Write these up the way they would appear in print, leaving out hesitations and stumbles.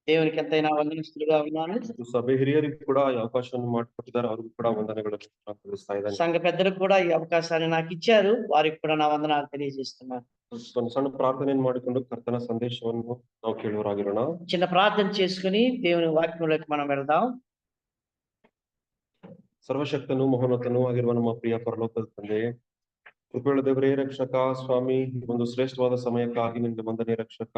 దేవునికి ఎంతైనా వందనస్తులుగా ఉన్నాను. ಸಭೆ ಹಿರಿಯರಿಗೂ ಕೂಡ ಈ ಅವಕಾಶವನ್ನು ಮಾಡಿಕೊಟ್ಟಿದ್ದಾರೆ. ಅವ್ರಿಗೂ ಕೂಡ ವಂದನೆಗಳನ್ನು ತಿಳಿಸ್ತಾ ಇದ್ದಾನೆ. సంఘ పెద్దలకు కూడా ఈ అవకాశాన్ని నాకు ఇచ్చారు. వారికి కూడా నా వందనాలు తెలియజేస్తున్నాను. ಒಂದು ಸಣ್ಣ ಪ್ರಾರ್ಥನೆಯನ್ನು ಮಾಡಿಕೊಂಡು ಕರ್ತನ ಸಂದೇಶವನ್ನು ನಾವು ಕೇಳುವರಾಗಿರೋಣ. చిన్న ప్రార్థన చేసుకుని దేవుని వాక్యంలోకి మనం వెళ్దాం. ಸರ್ವಶಕ್ತನು ಮಹೋನ್ನತನೂ ಆಗಿರುವ ನಮ್ಮ ಪ್ರಿಯ ಪರಲೋಕದ ತಂದೆ, ಕೃಪೆಯುಳ್ಳ ದೇವರೇ, ರಕ್ಷಕ ಸ್ವಾಮಿ, ಒಂದು ಶ್ರೇಷ್ಠವಾದ ಸಮಯಕ್ಕಾಗಿ ನಿಮಗೆ ವಂದನೆ ರಕ್ಷಕ.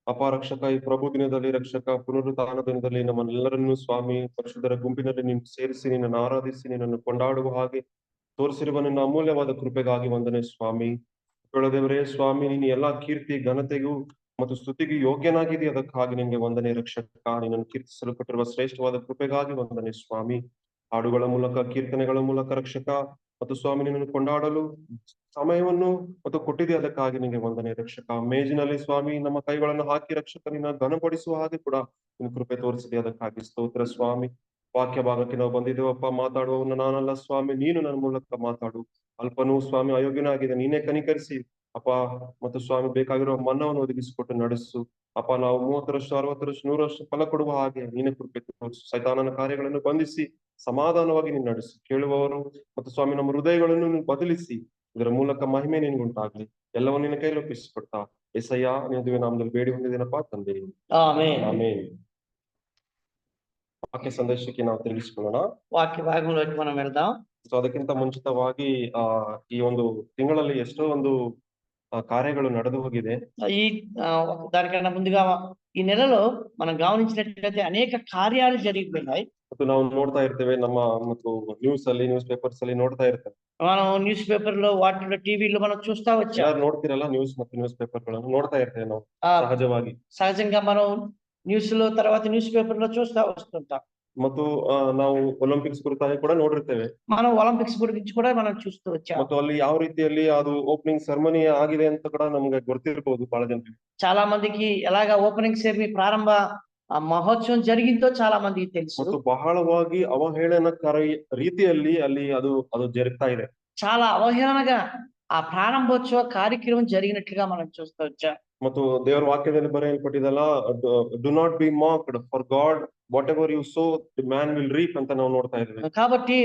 ಅಪಾರಕ್ಷಕ, ಈ ಪ್ರಭು ದಿನದಲ್ಲಿ ರಕ್ಷಕ, ಪುನರುತ್ಥಾನ ದಿನದಲ್ಲಿ ನಮ್ಮನ್ನೆಲ್ಲರನ್ನೂ ಸ್ವಾಮಿ ಪರಿಶುದ್ಧರ ಗುಂಪಿನಲ್ಲಿ ನೀನು ಸೇರಿಸಿ ನಿನ್ನನ್ನು ಆರಾಧಿಸಿ ನಿನ್ನನ್ನು ಕೊಂಡಾಡುವ ಹಾಗೆ ತೋರಿಸಿರುವ ನಿನ್ನ ಅಮೂಲ್ಯವಾದ ಕೃಪೆಗಾಗಿ ವಂದನೆ ಸ್ವಾಮಿ. ದೇವರೇ ಸ್ವಾಮಿ, ನೀನು ಎಲ್ಲಾ ಕೀರ್ತಿ ಘನತೆಗೂ ಮತ್ತು ಸ್ತುತಿಗೂ ಯೋಗ್ಯನಾಗಿದೆ, ಅದಕ್ಕಾಗಿ ನಿನ್ಗೆ ವಂದನೆ ರಕ್ಷಕ. ನಿನ್ನನ್ನು ಕೀರ್ತಿಸಲು ಕೊಟ್ಟಿರುವ ಶ್ರೇಷ್ಠವಾದ ಕೃಪೆಗಾಗಿ ವಂದನೆ ಸ್ವಾಮಿ. ಹಾಡುಗಳ ಮೂಲಕ, ಕೀರ್ತನೆಗಳ ಮೂಲಕ ರಕ್ಷಕ ಮತ್ತು ಸ್ವಾಮಿ ನಿನ್ನನ್ನು ಕೊಂಡಾಡಲು ಸಮಯವನ್ನು ಮತ್ತು ಕೊಟ್ಟಿದೆ, ಅದಕ್ಕಾಗಿ ನಿಮಗೆ ವಂದನೆ ರಕ್ಷಕ. ಮೇಜಿನಲ್ಲಿ ಸ್ವಾಮಿ ನಮ್ಮ ಕೈಗಳನ್ನು ಹಾಕಿ ರಕ್ಷಕ ನಿನ್ನ ಘನಪಡಿಸುವ ಹಾಗೆ ಕೂಡ ನಿನ್ನ ಕೃಪೆ ತೋರಿಸಿದೆ, ಅದಕ್ಕಾಗಿ ಸ್ತೋತ್ರ ಸ್ವಾಮಿ. ವಾಕ್ಯ ಭಾಗಕ್ಕೆ ನಾವು ಬಂದಿದ್ದೇವಪ್ಪ. ಮಾತಾಡುವವನು ನಾನಲ್ಲ ಸ್ವಾಮಿ, ನೀನು ನನ್ನ ಮೂಲಕ ಮಾತಾಡು. ಅಲ್ಪನೂ ಸ್ವಾಮಿ ಅಯೋಗ್ಯನಾಗಿದೆ, ನೀನೇ ಕನಿಕರಿಸಿ ಅಪ್ಪ ಮತ್ತು ಸ್ವಾಮಿ ಬೇಕಾಗಿರುವ ಮನ್ನವನ್ನು ಒದಗಿಸಿಕೊಟ್ಟು ನಡೆಸು ಅಪ್ಪ. ನಾವು 30 ವರ್ಷ 60 ವರ್ಷ 100 ವರ್ಷ ಫಲ ಕೊಡುವ ಹಾಗೆ ನೀನೇ ಕೃಪೆ ತೋರಿಸು. ಸೈತಾನನ ಕಾರ್ಯಗಳನ್ನು ಬಂಧಿಸಿ ಸಮಾಧಾನವಾಗಿ ನೀನು ನಡೆಸು. ಕೇಳುವವರು ಮತ್ತು ಸ್ವಾಮಿ ನಮ್ಮ ಹೃದಯಗಳನ್ನು ನೀನು ಬದಲಿಸಿ, ಇದರ ಮೂಲಕ ಮಹಿಮೆ ನಿನ್ಗುಂಟಾಗ್ಲಿ. ಎಲ್ಲವನ್ನು ನಿನ್ನ ಕೈಲಿ ಒಪ್ಪಿಸಿಕೊಡ್ತಾ ಎಸಯ್ಯ ನಿನ್ನ ನಾಮದಲ್ಲಿ ಬೇಡಿ ಹೊಂದಿದ್ದೇನಪ್ಪ ತಂದೆ, ಆಮೆನ್. ಆಮೆನ್. ವಾಕ್ಯ ಸಂದೇಶಕ್ಕೆ ನಾವು ತಿಳಿಸಿಕೊಳ್ಳೋಣ. వాక్య భాగంలోకి మనం వెళ్దాం. ಸೊ ಅದಕ್ಕಿಂತ ಮುಂಚಿತವಾಗಿ ಈ ಒಂದು ತಿಂಗಳಲ್ಲಿ ಎಷ್ಟೋ ಒಂದು ಕಾರ್ಯಗಳು ನಡೆದು ಹೋಗಿದೆ. ఈ దానికన్నా ముందుగా ఈ నెలలో మనం గమనించినట్లయితే అనేక కార్యాలు జరిగిపోయినాయి. ಮತ್ತು ನಾವು ನೋಡ್ತಾ ಇರ್ತೇವೆ, ನಮ್ಮ ಮತ್ತು ನ್ಯೂಸ್ ಪೇಪರ್ಸ್ ಅಲ್ಲಿ ನೋಡ್ತಾ ಇರ್ತೇವೆ. మనం న్యూస్ పేపర్ లో వాటిలో టీవీలో మనం చూస్తా వచ్చాం. ನೋಡ್ತಿರಲ್ಲ, ನ್ಯೂಸ್ ಪೇಪರ್ ಗಳನ್ನು ನೋಡ್ತಾ ಇರ್ತೇವೆ ನಾವು ಸಹಜವಾಗಿ. సహజంగా మనం న్యూస్ లో తర్వాత న్యూస్ పేపర్ లో చూస్తా వస్తుంటాం. ಮತ್ತು ನಾವು ಒಲಿಂಪಿಕ್ಸ್ ಕುರಿತಾಗಿ ಕೂಡ ನೋಡಿರ್ತೇವೆ. మనం ఒలింపిక్స్ గురించి కూడా మనం చూస్తూ వచ్చాం. ಮತ್ತು ಅಲ್ಲಿ ಯಾವ ರೀತಿಯಲ್ಲಿ ಅದು ಓಪನಿಂಗ್ ಸೆರೆಮನಿ ಆಗಿದೆ ಅಂತ ಕೂಡ ನಮ್ಗೆ ಗೊತ್ತಿರಬಹುದು ಬಹಳ ಜನರಿಗೆ. చాలా మందికి ఎలాగా ఓపెనింగ్ సెరమనీ ప్రారంభ మహోత్సవం జరిగిందో చాలా మందికి తెలుసు. ಮತ್ತು ಬಹಳವಾಗಿ ಅವಹೇಳನಕಾರಿ ರೀತಿಯಲ್ಲಿ ಅಲ್ಲಿ ಅದು ಜರುಗ್ತಾ ಇದೆ. చాలా అవహేళనగా ఆ ప్రారంభోత్సవ కార్యక్రమం జరిగినట్లుగా మనం చూస్తూ వచ్చాం. ಮತ್ತು ದೇವರ ವಾಕ್ಯದಲ್ಲಿ ಬರೆಯಲ್ಪಟ್ಟಿದಲ್ಲ, do not be mocked, for God whatever you sow the man will reap ಅಂತ ನಾವು ನೋಡ್ತಾ ಇದ್ದೇವೆ. కాబట్టి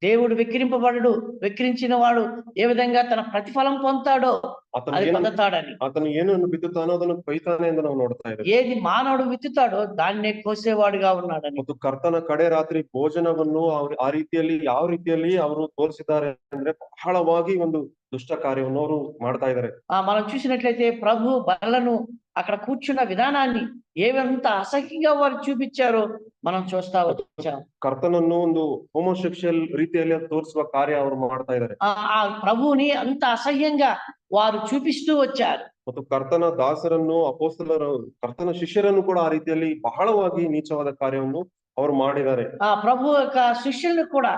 దేవుడు వెక్కిరింపబడడు, వెక్కిరించిన వాడు ఏ విధంగా తన ప్రతిఫలం పొందుతాడో అది పొందుతాడని. అతను ಏನನ್ನು ಬಿತ್ತುತ್ತಾನೋ ಅದನ್ನು ಕೊಯ್ತಾನೆ ಎಂದು ನಾವು ನೋಡ್ತಾ ಇದ್ದೇವೆ. ఏది మానవుడు విత్తుతాడో దాన్నే కోసేవాడుగా ఉన్నాడని. ಮತ್ತು ಕರ್ತನ ಕಡೆ ರಾತ್ರಿ ಭೋಜನವನ್ನು ಆ ರೀತಿಯಲ್ಲಿ ಯಾವ ರೀತಿಯಲ್ಲಿ ಅವರು ತೋರಿಸಿದ್ದಾರೆ ಅಂದ್ರೆ ಬಹಳವಾಗಿ ಒಂದು ದುಷ್ಟ ಕಾರ್ಯವನ್ನು ಅವರು ಮಾಡ್ತಾ ಇದ್ದಾರೆ. మనం చూసినట్లయితే ప్రభు బలను అక్కడ కూర్చున్న విధానాన్ని ఏమంత అసహ్యంగా వారు చూపించారో మనం చూస్తా వచ్చాం. ಕರ್ತನನ್ನು ಒಂದು ಹೋಮೋಸೆಕ್ಷುವಲ್ ರೀತಿಯಲ್ಲಿ ತೋರಿಸುವ ಕಾರ್ಯ ಅವರು ಮಾಡ್ತಾ ಇದ್ದಾರೆ. ఆ ప్రభువుని అంత అసహ్యంగా వారు చూపిస్తూ వచ్చారు. ಮತ್ತು ಕರ್ತನ ದಾಸರನ್ನು, ಅಪೊಸ್ತಲರು, ಕರ್ತನ ಶಿಷ್ಯರನ್ನು ಕೂಡ ಆ ರೀತಿಯಲ್ಲಿ ಬಹಳವಾಗಿ ನೀಚವಾದ ಕಾರ್ಯವನ್ನು ಅವರು ಮಾಡಿದ್ದಾರೆ. ఆ ప్రభు యొక్క శిష్యులను కూడా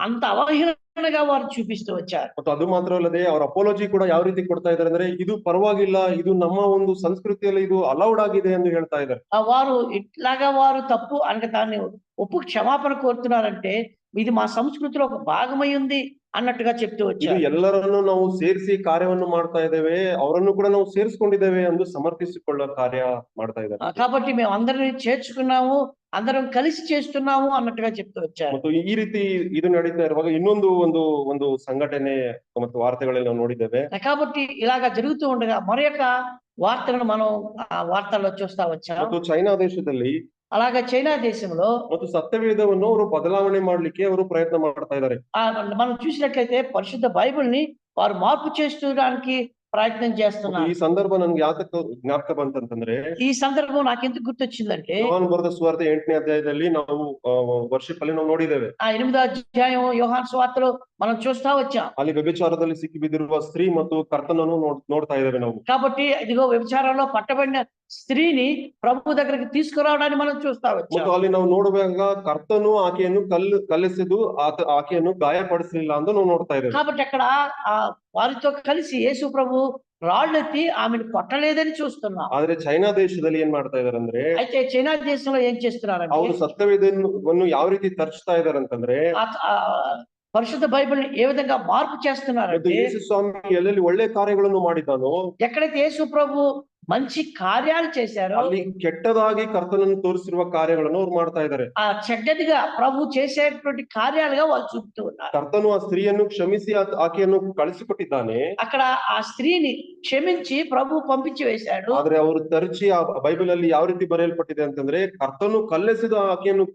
అంత అవహేళనగా వారు చూపిస్తూ వచ్చారు. ಮತ್ತು ಅದು ಮಾತ್ರವಲ್ಲದೆ ಅವರ ಅಪಾಲಜಿ ಕೂಡ ಯಾವ ರೀತಿ ಕೊಡ್ತಾ ಇದ್ದಾರೆ ಅಂದ್ರೆ, ಇದು ಪರವಾಗಿಲ್ಲ, ಇದು ನಮ್ಮ ಒಂದು ಸಂಸ್ಕೃತಿಯಲ್ಲಿ ಇದು ಅಲೌಡ್ ಆಗಿದೆ ಎಂದು ಹೇಳ್ತಾ ಇದ್ದಾರೆ. వారు ఇట్లాగా వారు తప్పు అంటే దాన్ని ఒప్పు క్షమాపణ కోరుతున్నారంటే ఇది మా సంస్కృతిలో ఒక భాగమై ఉంది అన్నట్టుగా చెప్తూ వచ్చారు. ಎಲ್ಲರನ್ನು ನಾವು ಸೇರಿಸಿ ಕಾರ್ಯವನ್ನು ಮಾಡ್ತಾ ಇದ್ದೇವೆ, ಅವರನ್ನು ಕೂಡ ನಾವು ಸೇರಿಸಿಕೊಂಡಿದ್ದೇವೆ ಎಂದು ಸಮರ್ಥಿಸಿಕೊಳ್ಳುವ ಕಾರ್ಯ ಮಾಡ್ತಾ ಇದ್ದಾರೆ. కాబట్టి మేము అందరిని చేర్చుకున్నాము, అందరం కలిసి చేస్తున్నాము అన్నట్టుగా చెప్తూ వచ్చారు. ಮತ್ತು ಈ ರೀತಿ ಇದು ನಡೀತಾ ಇರುವಾಗ ಇನ್ನೊಂದು ಒಂದು ಸಂಘಟನೆ ಮತ್ತು ವಾರ್ತೆಗಳಲ್ಲಿ ನಾವು ನೋಡಿದ್ದೇವೆ. కాబట్టి ఇలాగా జరుగుతూ ఉండగా మరొక వార్తలను మనం వార్తల్లో చూస్తా వచ్చాం. ಮತ್ತು ಚೈನಾ ದೇಶದಲ್ಲಿ అలాగే చైనా దేశంలో ಮತ್ತು ಸತ್ಯವೇದವನ್ನು ಅವರು ಬದಲಾವಣೆ ಮಾಡ್ಲಿಕ್ಕೆ ಅವರು ಪ್ರಯತ್ನ ಮಾಡ್ತಾ ಇದ್ದಾರೆ. మనం చూసినట్లయితే పరిశుద్ధ బైబిల్ని వారు మార్పు చేసుకోవడానికి ప్రయత్నం చేస్తున్నారు. ಈ ಸಂದರ್ಭ ನನ್ಗೆ ಯಾತಕ್ಕೆ ಜ್ಞಾಪಕ ಬಂತಂತಂದ್ರೆ, ఈ సందర్భం నాకు ఎందుకు గుర్తొచ్చిందంటే, యోహాను ಬರೆದ ಸುವಾರ್ತೆ 8ನೇ ಅಧ್ಯಾಯದಲ್ಲಿ ನಾವು ವರ್ಷಿಪ್ ಅಲ್ಲಿ ನಾವು ನೋಡಿದ್ದೇವೆ. 8వ అధ్యాయం యోహాను సువార్తలో మనం చూస్తా వచ్చాం. ಅಲ್ಲಿ ವ್ಯಭಿಚಾರದಲ್ಲಿ ಸಿಕ್ಕಿ ಬಿದ್ದಿರುವ ಸ್ತ್ರೀ ಮತ್ತು ಕರ್ತನನ್ನು ನೋಡ್ತಾ ಇದ್ದೇವೆ ನಾವು. కాబట్టి ఇదిగో వ్యభిచారంలో పట్టబడిన స్త్రీని ప్రభు దగ్గరికి తీసుకురావడాన్ని మనం చూస్తా వచ్చాం. ಮತ್ತು ಅಲ್ಲಿ ನಾವು ನೋಡುವಾಗ ಕರ್ತನು ಆಕೆಯನ್ನು ಕಲ್ಲೆಸೆದು ಆಕೆಯನ್ನು ಗಾಯಪಡಿಸಲಿಲ್ಲ ಅಂತ ನಾವು ನೋಡ್ತಾ ಇದ್ದೇವೆ. కాబట్టి అక్కడ వారితో కలిసి యేసు ప్రభు రాళ్ళెత్తి ఆమెను కొట్టలేదని చూస్తున్నాం. ಆದ್ರೆ ಚೈನಾ ದೇಶದಲ್ಲಿ ಏನ್ ಮಾಡ್ತಾ ಇದಾರೆ ಅಂದ್ರೆ, అయితే చైనా దేశంలో ఏం చేస్తున్నారంటే, ಅವರು ಸತ್ಯವೇದವನ್ನು ಯಾವ ರೀತಿ ತರ್ಚ್ತಾ ಇದಾರೆ ಅಂತಂದ್ರೆ, పరిశుద్ధ బైబిల్ ఏ విధంగా మార్పు చేస్తున్నారంటే, ಯೇಸು ಸ್ವಾಮಿ ಎಲ್ಲೆಲ್ಲಿ ಒಳ್ಳೆ ಕಾರ್ಯಗಳನ್ನು ಮಾಡಿದ್ದಾನೋ, ఎక్కడైతే యేసు ప్రభు మంచి కార్యాలు చేశారో ಅಲ್ಲಿ ಕೆಟ್ಟದಾಗಿ ಕರ್ತನನ್ನು ತೋರಿಸಿರುವ ಕಾರ್ಯಗಳನ್ನು ಅವ್ರು ಮಾಡ್ತಾ ಇದ್ದಾರೆ. ఆ చెడ్డదిగా ప్రభు చేసేటువంటి కార్యాలుగా వాళ్ళు చూపుతూ ఉన్నారు. ಕರ್ತನು ಆ ಸ್ತ್ರೀಯನ್ನು ಕ್ಷಮಿಸಿ ಆಕೆಯನ್ನು ಕಳಿಸಿಕೊಟ್ಟಿದ್ದಾನೆ. అక్కడ ఆ స్త్రీని క్షమించి ప్రభు పంపించి వేశాడు. ಆದ್ರೆ ಅವರು ತರಚಿ ಆ ಬೈಬಲ್ ಅಲ್ಲಿ ಯಾವ ರೀತಿ ಬರೆಯಲ್ಪಟ್ಟಿದೆ ಅಂತಂದ್ರೆ ಕರ್ತನು ಕಲ್ಲೆಸೆದ ಆಕೆಯನ್ನು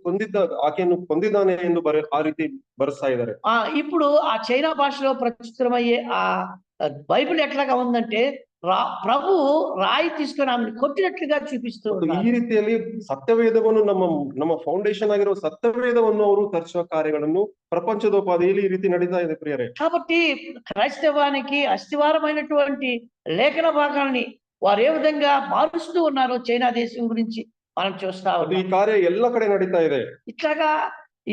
ಕೊಂದಿದ್ದಾನೆ ಎಂದು ಆ ರೀತಿ ಬರೆಸ್ತಾ ಇದ್ದಾರೆ. ఇప్పుడు ఆ చైనా భాషలో ప్రచురితమయ్యే ఆ బైబిల్ ఎట్లాగా ఉందంటే ప్రభు రాయి తీసుకొని ఆమెను కొట్టినట్లుగా చూపిస్తూ ಈ ರೀತಿಯಲ್ಲಿ ಸತ್ಯವೇದವನ್ನು ನಮ್ಮ ಫೌಂಡೇಶನ್ ಆಗಿರುವ ಸತ್ಯವೇದವನ್ನು ಅವರು ತರಿಸುವ ಕಾರ್ಯಗಳನ್ನು ಪ್ರಪಂಚದೋಪಾದಿಯಲ್ಲಿ ಈ ರೀತಿ ನಡೀತಾ ಇದೆ ಪ್ರಿಯರೇ. కాబట్టి క్రైస్తవానికి అస్థివారమైనటువంటి లేఖన భాగాన్ని వారు ఏ విధంగా మారుస్తూ ఉన్నారో చైనా దేశం గురించి మనం చూస్తా ఉన్నాం. ఈ కార్య ಎಲ್ಲ కಡೆ నడೀತಾ ಇದೆ.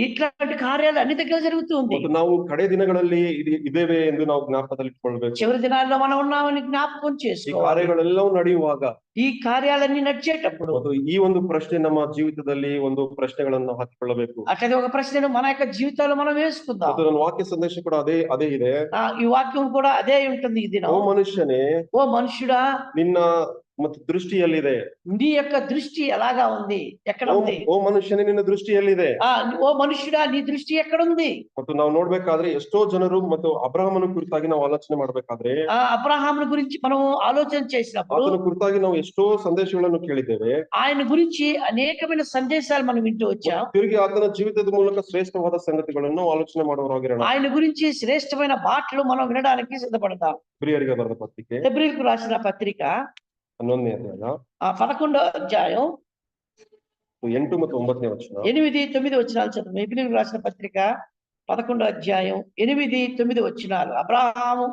ఇట్లాంటి కార్యాలు అన్ని దగ్గర జరుగుతుంది. ನಾವು ಕಡೆ ದಿನಗಳಲ್ಲಿ ಇದ್ದೇವೆ ಎಂದು ನಾವು ಜ್ಞಾಪಕದಲ್ಲಿ ಇಟ್ಕೊಳ್ಬೇಕು. చివరి దినాల్లో మనం ఉన్నామని జ్ఞాపకం ಈ చేసుకోవాలి. ಕಾರ್ಯಗಳೆಲ್ಲವೂ ನಡೆಯುವಾಗ ఈ కార్యాలన్నీ నడిచేటప్పుడు ఈ ಒಂದು ಪ್ರಶ್ನೆ ನಮ್ಮ ಜೀವಿತದಲ್ಲಿ ಒಂದು ಪ್ರಶ್ನೆಗಳನ್ನು ಹಾಕಿಕೊಳ್ಳಬೇಕು. అట్లనే ఒక ప్రశ్నను మన యొక్క జీవితాల్లో మనం వేసుకుందాం. ನನ್ನ ವಾಕ್ಯ ಸಂದೇಶ ಕೂಡ ಅದೇ ಇದೆ. ఈ వాక్యం కూడా అదే ఉంటుంది. ఈ దినం ಓ ಮನುಷ್ಯನೇ, ఓ మనుషుడా, ನಿನ್ನ ಮತ್ತು ದೃಷ್ಟಿ ಎಲ್ಲಿದೆ? నీ యొక్క దృష్టి ఎలాగా ఉంది, ఎక్కడ ఉంది? ಓ ಮನುಷ್ಯನೇ, ನಿನ್ನ ದೃಷ್ಟಿ ಎಲ್ಲಿದೆ? ఓ మనుషుడా, నీ దృష్టి ఎక్కడుంది? ಮತ್ತು ನಾವು ನೋಡ್ಬೇಕಾದ್ರೆ ಎಷ್ಟೋ ಜನರು ಮತ್ತು ಅಬ್ರಹಾಮನ ಕುರಿತಾಗಿ ನಾವು ಆಲೋಚನೆ ಮಾಡ್ಬೇಕಾದ್ರೆ అబ్రహాముల గురించి మనం ఆలోచన చేసినప్పుడు ಆತನ ಕುರಿತಾಗಿ ನಾವು ಎಷ್ಟೋ ಸಂದೇಶಗಳನ್ನು ಕೇಳಿದ್ದೇವೆ. ఆయన గురించి అనేకమైన సందేశాలు మనం వింటూ వచ్చాం. ತಿರುಗಿ ಆತನ ಜೀವಿತದ ಮೂಲಕ ಶ್ರೇಷ್ಠವಾದ ಸಂಗತಿಗಳನ್ನು ಆಲೋಚನೆ ಮಾಡುವವರಾಗಿರೋಣ. ఆయన గురించి శ్రేష్టమైన మాటలు మనం వినడానికి సిద్ధపడతాం. ಪ್ರಿಯರಿಗೆ ಬರೆದ ಪತ್ರಿಕೆ హెబ్రీయులకు రాసిన పత్రిక 11ನೇ ಅಧ್ಯಾಯ 11వ అధ్యాయం 8 ಮತ್ತು 9ನೇ ವಚನ. 8, 9 వచనాలు చదువు. హెబ్రీయులకు రాసిన పత్రిక 11వ అధ్యాయం 8, 9 వచనాలు. అబ్రహాము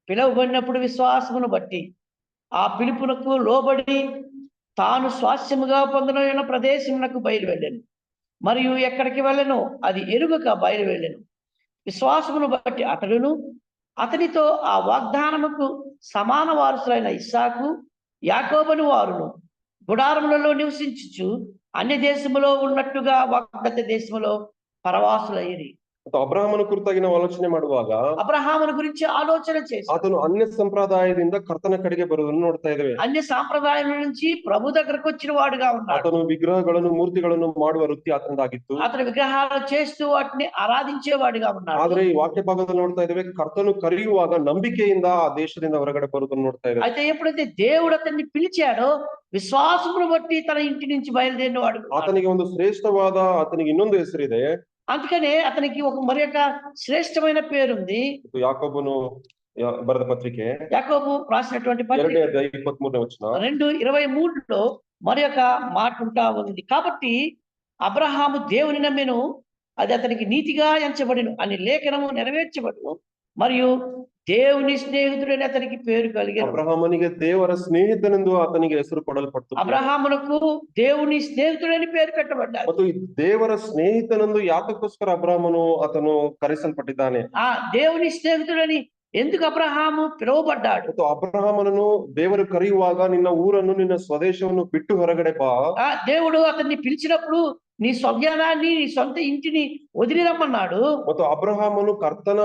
పిలువబడినప్పుడు విశ్వాసమును బట్టి ఆ పిలుపునకు లోబడి తాను స్వాస్థ్యముగా పొందనైన ప్రదేశమునకు బయలు వెళ్ళాను, మరియు ఎక్కడికి వెళ్ళను అది ఎరుగక బయలు వెళ్ళాను. విశ్వాసమును బట్టి అతడును అతనితో ఆ వాగ్దానముకు సమాన వారసులైన ఇస్సాకు యాకోబును వారును గుడారములలో నివసించుచు అన్య దేశములో ఉన్నట్టుగా వాగ్దత్త దేశములో పరవాసులయ్యిరి. ಅಬ್ರಹಾಮನ ಕುರಿತಾಗಿ ನಾವು ಆಲೋಚನೆ ಮಾಡುವಾಗ అబ్రహామును గురించి ఆలోచన చేసి ಆತನು ಅನ್ಯ ಸಂಪ್ರದಾಯದಿಂದ ಕರ್ತನ ಕಡೆಗೆ ಬರುವುದನ್ನು ನೋಡ್ತಾ ಇದ್ದೇವೆ. అన్య సాంప్రదాయం నుంచి ప్రభు దగ్గరకు వచ్చిన వాడుగా ఉన్నాడు. ಆತನು ವಿಗ್ರಹಗಳನ್ನು ಮೂರ್ತಿಗಳನ್ನು ಮಾಡುವ ವೃತ್ತಿ ಆತನದಾಗಿತ್ತು. అతను విగ్రహాలు చేస్తూ వాటిని ఆరాధించేవాడిగా ఉన్నాడు. ಆದ್ರೆ ಈ ವಾಕ್ಯ ಭಾಗದಲ್ಲಿ ನೋಡ್ತಾ ಇದ್ದೇವೆ ಕರ್ತನು ಕರೆಯುವಾಗ ನಂಬಿಕೆಯಿಂದ ಆ ದೇಶದಿಂದ ಹೊರಗಡೆ ಬರುವುದನ್ನು ನೋಡ್ತಾ ಇದ್ದೇವೆ. అయితే ఎప్పుడైతే దేవుడు అతన్ని పిలిచాడో విశ్వాసమును బట్టి తన ఇంటి నుంచి బయలుదేరిన వాడు. ಆತನಿಗೆ ಒಂದು ಶ್ರೇಷ್ಠವಾದ ಆತನಿಗೆ ಇನ್ನೊಂದು ಹೆಸರಿದೆ. అందుకనే అతనికి మరి యొక్క శ్రేష్టమైన పేరుంది. ಯಾಕೋಬನು ಬರೆದ ಪತ್ರಿಕೆ యాకోబు రాసినటువంటి పత్రిక 2ನೇ ಅಧ್ಯಾಯ 23ನೇ ವಚನ 2:23లో మరి యొక్క మాట ఉంటా ఉంది. కాబట్టి అబ్రహాము దేవుని నమ్మెను, అది అతనికి నీతిగా ఎంచబడిను అని లేఖనము నెరవేర్చబడును, మరియు దేవుని స్నేహితుడని అతనికి పేరు కలిగాను. ಅಬ್ರಹಾಮನಿಗೆ ದೇವರ ಸ್ನೇಹಿತನೆಂದು ಆತನಿಗೆ ಹೆಸರು ಕೊಡಲ್ಪಟ್ಟು అబ్రహామునకు దేవుని స్నేహితుడని పేరు పెట్టబడ్డాడు. ಮತ್ತು ಈ ದೇವರ ಸ್ನೇಹಿತನೆಂದು ಯಾತಕ್ಕೋಸ್ಕರ ಅಬ್ರಹಾಮನು ಆತನು ಕರೆಸಲ್ಪಟ್ಟಿದ್ದಾನೆ? ఆ దేవుని స్నేహితుడని ఎందుకు అబ్రహాము పిలువబడ్డాడు? ಮತ್ತು ಅಬ್ರಹಾಮನನ್ನು ದೇವರು ಕರೆಯುವಾಗ ನಿನ್ನ ಊರನ್ನು ನಿನ್ನ ಸ್ವದೇಶವನ್ನು ಬಿಟ್ಟು ಹೊರಗಡೆ ಬಾ. దేవుడు అతన్ని పిలిచినప్పుడు నీ స్వజ్ఞానాన్ని, నీ సొంత ఇంటిని వదిలి రమ్మన్నాడు. ಮತ್ತು ಅಬ್ರಹಾಮನು ಕರ್ತನ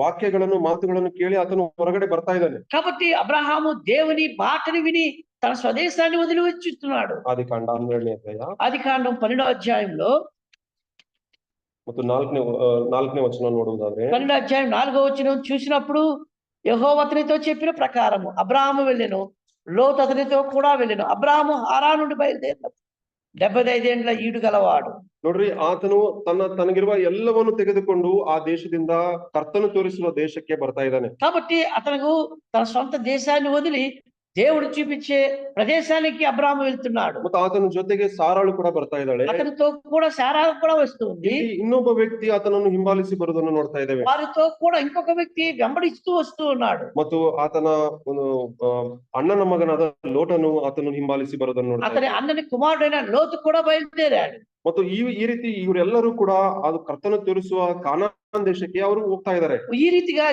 ವಾಕ್ಯಗಳನ್ನು ಮಾತುಗಳನ್ನು ಕೇಳಿ ಆತನು ಹೊರಗಡೆ ಬರ್ತಾ ಇದ್ದಾನೆ. కాబట్టి అబ్రహాము దేవుని మాటను విని తన స్వదేశాన్ని వదిలి వచ్చుతున్నాడు. ಆದಿಕಾಂಡ 12ನೇ ಅಧ್ಯಾಯ ఆదికాండం 12వ అధ్యాయంలో ಮತ್ತು 4ನೇ ವಚನ ನೋಡುವುದಾದ್ರೆ 12వ అధ్యాయం 4వ వచనం చూసినప్పుడు యెహోవా అతనితో చెప్పిన ప్రకారము అబ్రహాము వెళ్ళెను, లోతు అతనితో కూడా వెళ్ళెను. అబ్రహాము హారాను నుండి బయలుదేరినప్పుడు 75 ఏండ్ల ఈడు గలవాడు. ನೋಡ್ರಿ, ಆತನು ತನಗಿರುವ ಎಲ್ಲವನ್ನು ತೆಗೆದುಕೊಂಡು ಆ ದೇಶದಿಂದ ಕರ್ತನು ತೋರಿಸುವ ದೇಶಕ್ಕೆ ಬರ್ತಾ ಇದ್ದಾನೆ. కాబట్టి అతను తన సొంత దేశాన్ని వదిలి దేవుడు చూపించే ప్రదేశానికి అబ్రహాము వెళ్తున్నాడు. ಮತ್ತು ಆತನ ಜೊತೆಗೆ ಸಾರಾಳು ಕೂಡ ಬರ್ತಾ ಇದ್ದಾಳೆ. అతనితో కూడా శారా కూడా వస్తుంది. ಇನ್ನೊಬ್ಬ ವ್ಯಕ್ತಿ ಆತನನ್ನು ಹಿಂಬಾಲಿಸಿ ಬರುವುದನ್ನು ನೋಡ್ತಾ ಇದ್ದೇವೆ. వారితో కూడా ఇంకొక వ్యక్తి వెంబడిస్తూ వస్తూ ఉన్నాడు. ಮತ್ತು ಆತನ ಅಣ್ಣನ ಮಗನಾದ ಲೋಟನು ಆತನನ್ನು ಹಿಂಬಾಲಿಸಿ ಬರುವುದನ್ನು ನೋಡ್ತಾ అతని అన్నని కుమారుడైన లోతు కూడా బయలుదేరాడు. ಮತ್ತು ಈ ರೀತಿ ಇವರೆಲ್ಲರೂ ಕೂಡ ಅದು ಕರ್ತನು ತೋರಿಸುವ ಕಾನಾನ್ ದೇಶಕ್ಕೆ ಅವರು ಹೋಗ್ತಾ ಇದ್ದಾರೆ. ఈ రీతిగా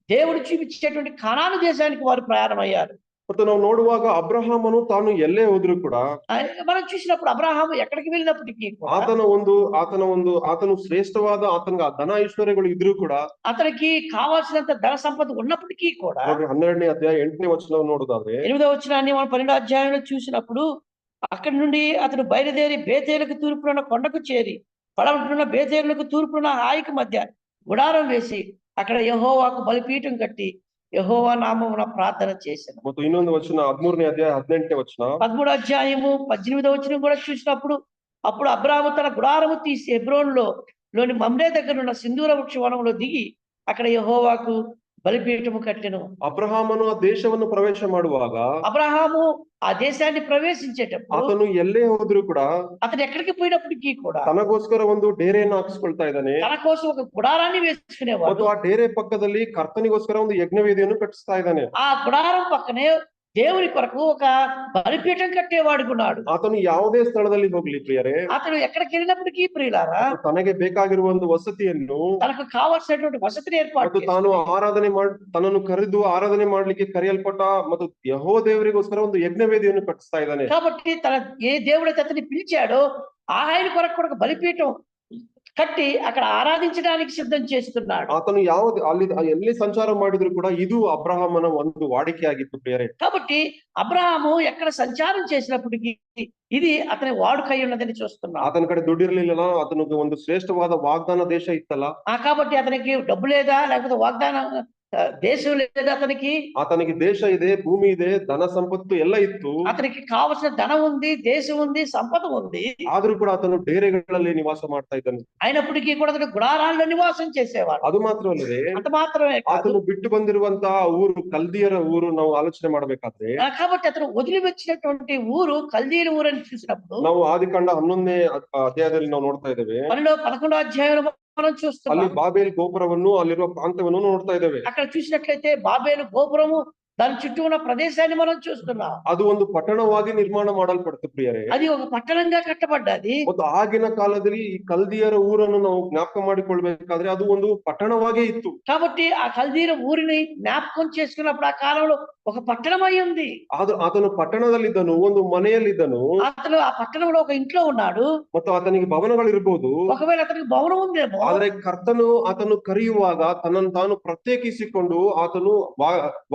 దేవుడు చూపించేటువంటి కానాను దేశానికి వారు ప్రయాణమయ్యారు. ಮತ್ತು ನಾವು ನೋಡುವಾಗ ಅಬ್ರಹಾಮನು ತಾನು ಎಲ್ಲೇ ಹೋದ್ರು ಕೂಡ మనం చూసినప్పుడు అబ్రహాము ఎక్కడికి వెళ్ళినప్పటికీ కూడా ಆತನು ಶ್ರೇಷ್ಠವಾದ ಆತನಿಗೆ ಧನ ಐಶ್ವರ್ಯಗಳು ಇದ್ರೂ ಕೂಡ అతనికి కావాల్సినంత ధన సంపద ఉన్నప్పటికీ కూడా ನೋಡ್ರಿ 12ನೇ ಅಧ್ಯಾಯ 8ನೇ వచనం ನೋಡೋದಾದ್ರೆ 8వ వచనాన్ని మనం 12వ అధ్యాయంలో చూసినప్పుడు అక్కడి నుండి అతను బయలుదేరి బేతేలుకు తూర్పున కొండకు చేరి పడమటున్న బేతేలుకు తూర్పున హాయికి మధ్య గుడారం వేసి అక్కడ యెహోవాకు బలిపీఠం కట్టి యెహోవా నామమున ప్రార్థన చేశాను. ಮತ್ತು ಇನ್ನೊಂದು ವಚನ 13ನೇ ಅಧ್ಯಾಯ 18ನೇ వచನ 13వ అధ్యాయము 18వ వచనం కూడా చూసినప్పుడు అప్పుడు అబ్రాహాము తన గుడారము తీసి హెబ్రోనులోని మమ్రే దగ్గర ఉన్న సింధూర వృక్ష వనంలో దిగి అక్కడ యెహోవాకు బలిపీఠము కట్టెను. ಅಬ್ರಹಾಮನು ಆ ದೇಶವನ್ನು ಪ್ರವೇಶ ಮಾಡುವಾಗ అబ్రహాము ఆ దేశాన్ని ప్రవేశించేటప్పుడు ಆತನು ಎಲ್ಲೇ ಹೋದ್ರು ಕೂಡ అతను ఎక్కడికి పోయినప్పటికీ కూడా ತನಗೋಸ್ಕರ ಒಂದು ಡೇರೆಯನ್ನು ಹಾಕಿಸ್ಕೊಳ್ತಾ ಇದ್ದಾನೆ. తన కోసం ఒక గుడారాన్ని వేసుకునేవాడు. ಮತ್ತು ಆ ಡೇರೆ ಪಕ್ಕದಲ್ಲಿ ಕರ್ತನಿಗೋಸ್ಕರ ಒಂದು ಯಜ್ಞವೇದಿಯನ್ನು ಕಟ್ಟಿಸ್ತಾ ಇದ್ದಾನೆ. ఆ గుడారం పక్కనే దేవుని కొరకు ఒక బలిపీఠం కట్టేవాడుకున్నాడు. ಆತನು ಯಾವುದೇ ಸ್ಥಳದಲ್ಲಿ ಹೋಗ್ಲಿ ಪ್ರಿಯರೇ, అతను ఎక్కడికి వెళ్ళినప్పటికీ ప్రియులారా ತನಗೆ ಬೇಕಾಗಿರುವ ಒಂದು ವಸತಿಯನ್ನು తనకు కావాల్సినటువంటి వసతిని ఏర్పాటు ಮತ್ತು ತಾನು ತನ್ನನ್ನು ಕರೆದು ಆರಾಧನೆ ಮಾಡ್ಲಿಕ್ಕೆ ಕರೆಯಲ್ಪಟ್ಟ ಮತ್ತು ಯೆಹೋವ ದೇವರಿಗೋಸ್ಕರ ಒಂದು ಯಜ್ಞವೇದಿಯನ್ನು ಕಟ್ಟಿಸ್ತಾ ಇದ್ದಾನೆ. కాబట్టి తన ఏ దేవుడైతే అతన్ని పిలిచాడో ఆయన కొరకు కూడా ఒక బలిపీఠం కట్టి అక్కడ ఆరాధించడానికి సిద్ధం చేస్తున్నాడు. ಆತನು ಎಲ್ಲಿ ಸಂಚಾರ ಮಾಡಿದ್ರು ಕೂಡ ಇದು ಅಬ್ರಹಾಮನ ಒಂದು ವಾಡಿಕೆಯಾಗಿತ್ತು ಪ್ರಿಯರೇ. కాబట్టి అబ్రహాము ఎక్కడ సంచారం చేసినప్పటికీ ఇది అతని వాడుకై ఉన్నదని చూస్తున్నాం. ಆತನ ಕಡೆ ದುಡ್ಡಿರ್ಲಿಲ್ಲ, ಆತನಿಗೆ ಒಂದು ಶ್ರೇಷ್ಠವಾದ ವಾಗ್ದಾನ ದೇಶ ಇತ್ತಲ್ಲ. కాబట్టి అతనికి డబ్బు లేదా లేకపోతే వాగ్దానం దేశం లేదా ಆತನಿಗೆ ದೇಶ ಇದೆ, ಭೂమి ಇದೆ, ಧನ ಸಂಪತ್ತು ಎಲ್ಲ ಇತ್ತು. అతనికి కావలసిన ధనం ఉంది, దేశం ఉంది, సంపద ఉంది. ಆದ್ರೂ ಕೂಡ ಆತನು ಡೇರೆಗಳಲ್ಲಿ ನಿವಾಸ ಮಾಡ್ತಾ ಇದ್ದಾನೆ. అయినప్పటికీ కూడా అతను గుడారాల్లో నివాసం చేసేవాడు. ಅದು ಮಾತ್ರವಲ್ಲದೆ అంత మాత్రమే కాదు, ಆತನು ಬಿಟ್ಟು ಬಂದಿರುವಂತಹ ಊರು ಕಲ್ದಿಯರ ಊರು ನಾವು ಆಲೋಚನೆ ಮಾಡ್ಬೇಕಾದ್ರೆ కాబట్టి అతను వదిలి వచ్చినటువంటి ఊరు కల్దీల ఊరు అని చూసినప్పుడు ನಾವು ಆದಿಕಾಂಡ 11ನೇ ಅಧ್ಯಾಯದಲ್ಲಿ ನಾವು ನೋಡ್ತಾ ಇದ್ದೇವೆ. 11వ అధ్యాయంలో మనం చూస్తున్నాం. ಅಲ್ಲಿ ಬಾಬೇಲ್ ಗೋಪುರವನ್ನು ಅಲ್ಲಿರುವ ಪ್ರಾಂತ್ಯವನ್ನು ನೋಡ್ತಾ ಇದ್ದೇವೆ. అక్కడ చూసినట్లయితే బాబేలు గోపురము దాని చుట్టూ ఉన్న ప్రదేశాన్ని మనం చూస్తున్నాం. ಅದು ಒಂದು ಪಟ್ಟಣವಾಗಿ ನಿರ್ಮಾಣ ಮಾಡಲ್ಪಡ್ತು ಪ್ರಿಯರೇ. అది ఒక పట్టణంగా కట్టబడ్డది. ಮತ್ತು ಆಗಿನ ಕಾಲದಲ್ಲಿ ಈ ಕಲ್ದಿಯರ ಊರನ್ನು ನಾವು ಜ್ಞಾಪಕ ಮಾಡಿಕೊಳ್ಬೇಕಾದ್ರೆ ಅದು ಒಂದು ಪಟ್ಟಣವಾಗೇ ಇತ್ತು. కాబట్టి ఆ కల్దీల ఊరిని జ్ఞాపకం చేసుకున్నప్పుడు ఆ కాలంలో ఒక పట్టణమై ఉంది. ಆತನು ಪಟ್ಟಣದಲ್ಲಿದ್ದನು, ಒಂದು ಮನೆಯಲ್ಲಿದ್ದನು. అతను ఆ పట్టణంలో ఒక ఇంట్లో ఉన్నాడు. ಮತ್ತು ಆತನಿಗೆ ಭವನಗಳಿರ್ಬೋದು, ఒకవేళ అతనికి భవనం ఉందేమో. ಆದ್ರೆ ಆತನು ಕರೆಯುವಾಗ ತನ್ನನ್ನು ತಾನು ಪ್ರತ್ಯೇಕಿಸಿಕೊಂಡು ಆತನು